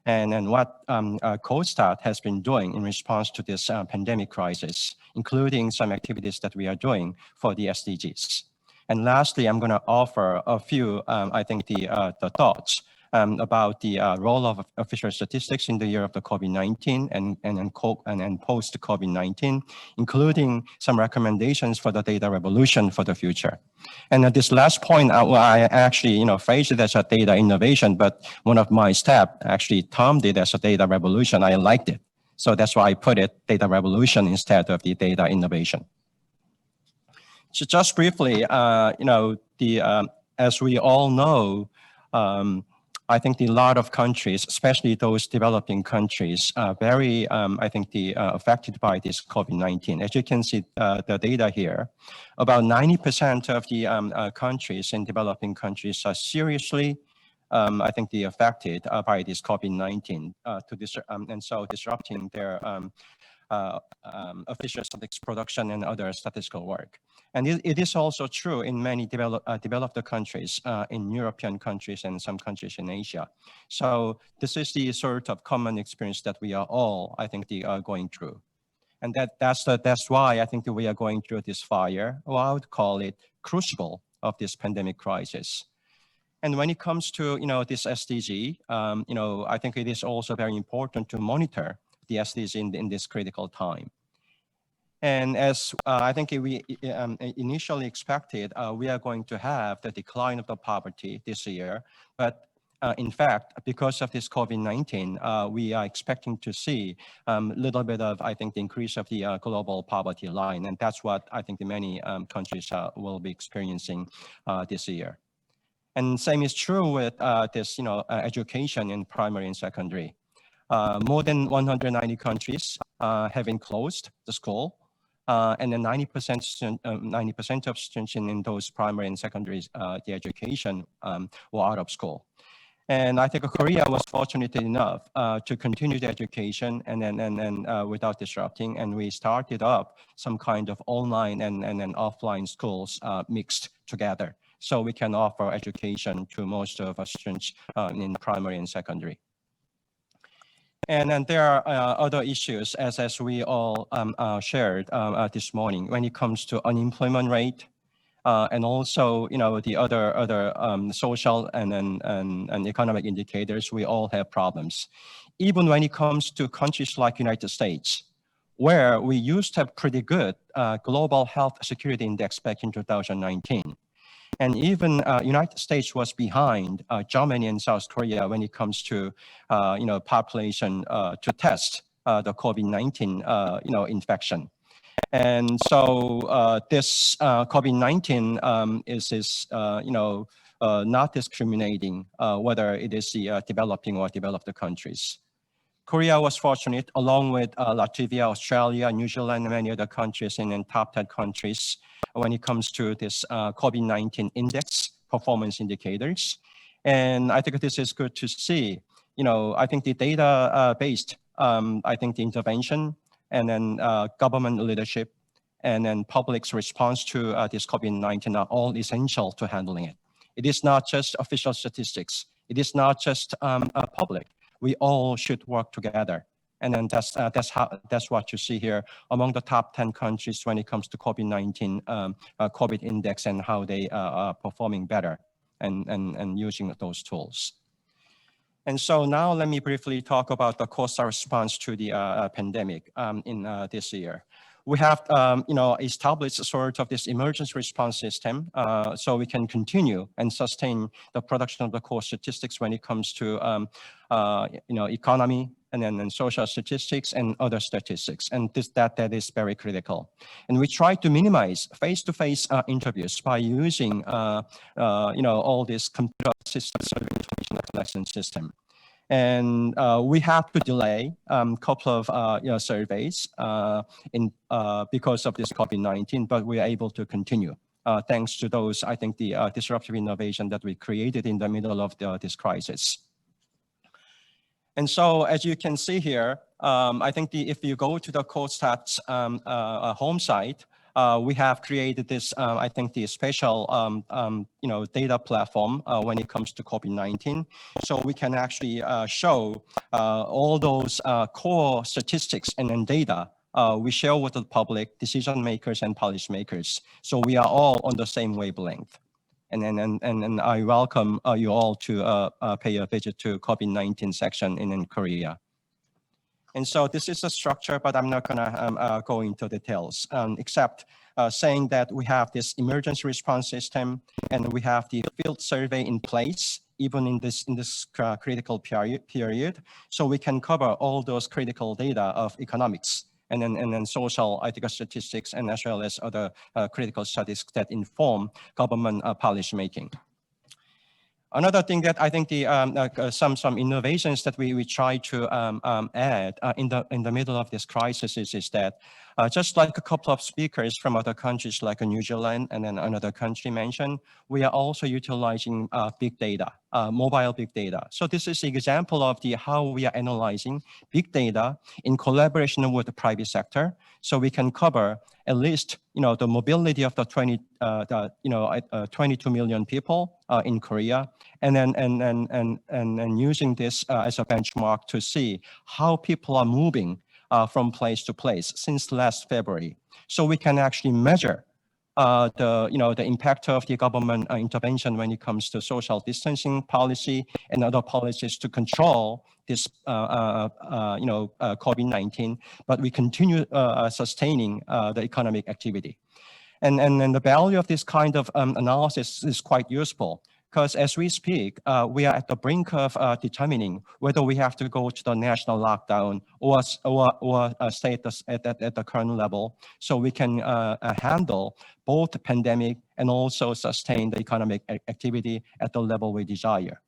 and then what KOSTAT has been doing in response to this pandemic crisis, including some activities that we are doing for the SDGs. And lastly, I'm going to offer a few, I think, the thoughts about the role of official statistics in the year of the COVID-19 and post-COVID-19, including some recommendations for the data revolution for the future. And at this last point, I actually, phrased it as a data innovation, but one of my staff actually termed it as a data revolution. I liked it. So that's why I put it data revolution instead of the data innovation. So just briefly, as we all know, I think a lot of countries, especially those developing countries, are very, I think, affected by this COVID-19. As you can see, the data here, about 90% of the countries in developing countries are seriously, I think, affected by this COVID-19, and so disrupting their official statistics production and other statistical work. And it is also true in many developed countries, in European countries and some countries in Asia. So this is the sort of common experience that we are all, I think, going through. And that's why I think that we are going through this fire, or I would call it crucible of this pandemic crisis. And when it comes to, this SDG, I think it is also very important to monitor the SDG in this critical time. And as I think we initially expected, we are going to have the decline of the poverty this year. But in fact, because of this COVID-19, we are expecting to see a little bit of, I think, the increase of the global poverty line. And that's what I think many countries will be experiencing this year. And same is true with this, education in primary and secondary. More than 190 countries having closed the school, and then 90% of students in those primary and secondary the education were out of school. And I think Korea was fortunate enough to continue the education and then without disrupting. And we started up some kind of online and offline schools mixed together, so we can offer education to most of our students in primary and secondary. And then there are other issues, as we all shared this morning, when it comes to unemployment rate, and also, the other social and economic indicators. We all have problems. Even when it comes to countries like United States, where we used to have pretty good global health security index back in 2019. And even United States was behind Germany and South Korea when it comes to, population to test the COVID-19, infection. And so this COVID-19 is not discriminating whether it is the developing or developed countries. Korea was fortunate, along with Latvia, Australia, New Zealand, and many other countries in top 10 countries when it comes to this COVID-19 index performance indicators. And I think this is good to see. I think the data-based, I think the intervention and then government leadership and then public's response to this COVID-19 are all essential to handling it. It is not just official statistics. It is not just public. We all should work together. And then that's what you see here among the top 10 countries when it comes to COVID-19 COVID index and how they are performing better and using those tools. And so now let me briefly talk about the KOSTAT response to the pandemic in this year. We have, established sort of this emergency response system so we can continue and sustain the production of the core statistics when it comes to, economy and then social statistics and other statistics. And that is very critical. And we try to minimize face-to-face interviews by using, all this computer assisted survey information collection system. And we have to delay a couple of surveys because of this COVID-19, but we are able to continue thanks to those, I think, the disruptive innovation that we created in the middle of this crisis. And so, as you can see here, I think if you go to the KOSTAT's home site, we have created this, I think, the special, data platform when it comes to COVID-19. So we can actually show all those core statistics and then data we share with the public, decision makers and policymakers. So we are all on the same wavelength. And I welcome you all to pay a visit to COVID-19 section in Korea. And so this is a structure, but I'm not gonna go into details, except saying that we have this emergency response system and we have the field survey in place, even in this critical period. So we can cover all those critical data of economics and then social, I think, statistics, and as well as other critical studies that inform government policy making. Another thing that I think some innovations that we try to add in the middle of this crisis is that just like a couple of speakers from other countries like New Zealand and then another country mentioned, we are also utilizing big data, mobile big data. So this is an example of how we are analyzing big data in collaboration with the private sector, so we can cover at least the mobility of the 22 million people in Korea, and then using this as a benchmark to see how people are moving from place to place since last February. So we can actually measure the impact of the government intervention when it comes to social distancing policy and other policies to control this COVID-19, but we continue sustaining the economic activity. And the value of this kind of analysis is quite useful, because as we speak, we are at the brink of determining whether we have to go to the national lockdown or stay at the current level, so we can handle both the pandemic and also sustain the economic activity at the level we desire.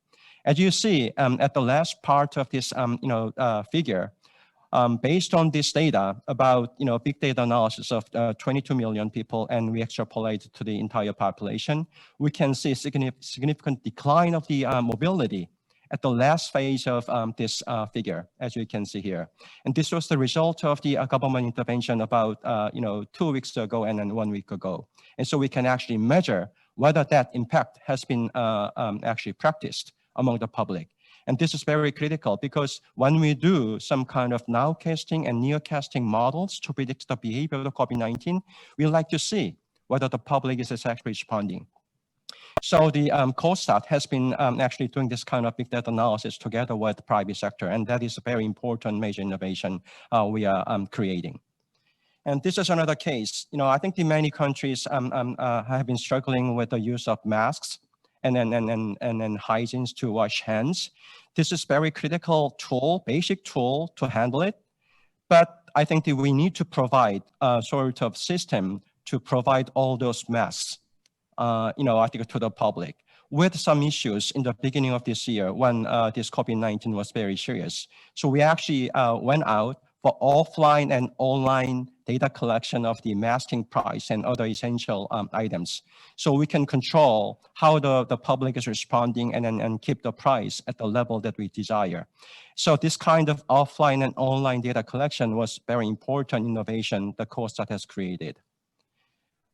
As you see at the last part of this figure, based on this data about big data analysis of 22 million people, and we extrapolate to the entire population, we can see significant decline of the mobility at the last phase of this figure, as you can see here. And this was the result of the government intervention about 2 weeks ago and then 1 week ago. And so we can actually measure whether that impact has been actually practiced among the public. And this is very critical, because when we do some kind of nowcasting and nearcasting models to predict the behavior of the COVID-19, we like to see whether the public is actually responding. So the KOSTAT has been actually doing this kind of big data analysis together with the private sector, and that is a very important major innovation we are creating. And this is another case. I think the many countries have been struggling with the use of masks and then hygiene to wash hands. This is very critical tool, basic tool to handle it. But I think that we need to provide a sort of system to provide all those masks, I think, to the public, with some issues in the beginning of this year when this COVID-19 was very serious. So we actually went out for offline and online data collection of the masking price and other essential items. So we can control how the public is responding and keep the price at the level that we desire. So this kind of offline and online data collection was very important innovation that KOSTAT has created.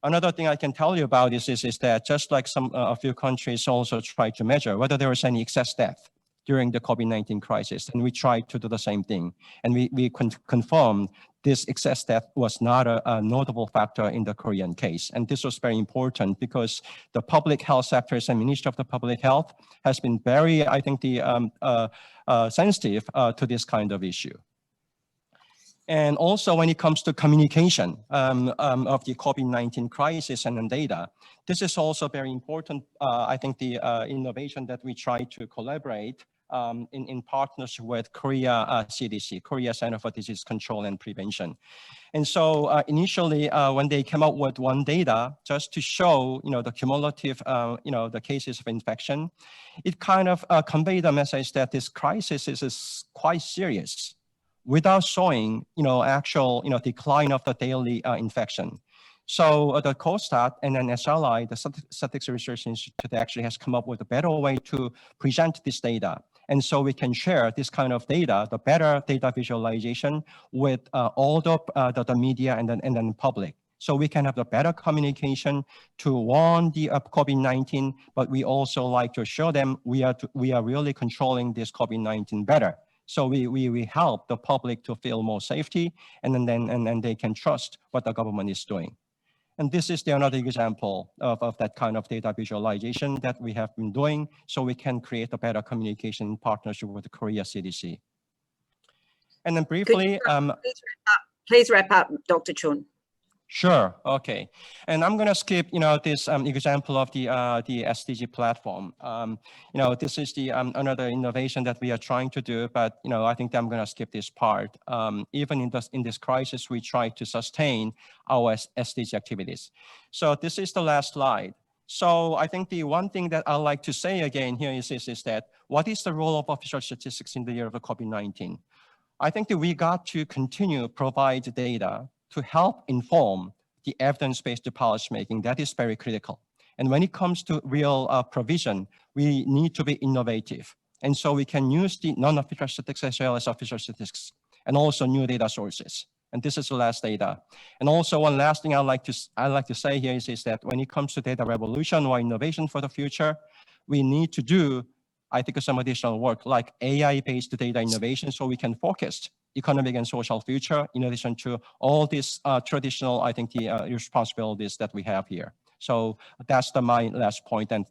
Another thing I can tell you about is that just like a few countries also try to measure whether there was any excess death during the COVID-19 crisis, and we tried to do the same thing. And we confirmed this excess death was not a notable factor in the Korean case. And this was very important because the public health sectors and Ministry of the Public Health has been very, I think, sensitive to this kind of issue. And also when it comes to communication of the COVID-19 crisis and then data, this is also very important. I think the innovation that we try to collaborate in partnership with Korea CDC, Korea Center for Disease Control and Prevention. And so initially when they came up with one data just to show, the cumulative, the cases of infection, it kind of conveyed a message that this crisis is quite serious, without showing, actual, decline of the daily infection. So the KOSTAT and then SRI, the Statistics Research Institute, actually has come up with a better way to present this data. And so we can share this kind of data, the better data visualization, with all the media and then public. So we can have the better communication to warn the COVID-19, but we also like to show them we are really controlling this COVID-19 better. So we help the public to feel more safety, and then they can trust what the government is doing. And this is another example of that kind of data visualization that we have been doing, so we can create a better communication partnership with the Korea CDC. And then briefly, please wrap up, Dr. Chun. Sure. Okay. And I'm going to skip, this example of the SDG platform. This is the another innovation that we are trying to do, but I think I'm going to skip this part. Even in this crisis, we try to sustain our SDG activities. So this is the last slide. So I think the one thing that I like to say again here is that what is the role of official statistics in the year of the COVID-19? I think that we got to continue to provide data to help inform the evidence-based policymaking. That is very critical. And when it comes to real provision, we need to be innovative. And so we can use the non-official statistics as well as official statistics, and also new data sources. And this is the last data. And also one last thing I'd like to say here is that when it comes to data revolution or innovation for the future, we need to do, I think, some additional work like AI-based data innovation so we can focus economic and social future in addition to all these traditional, I think, the responsibilities that we have here. So that's my last point. And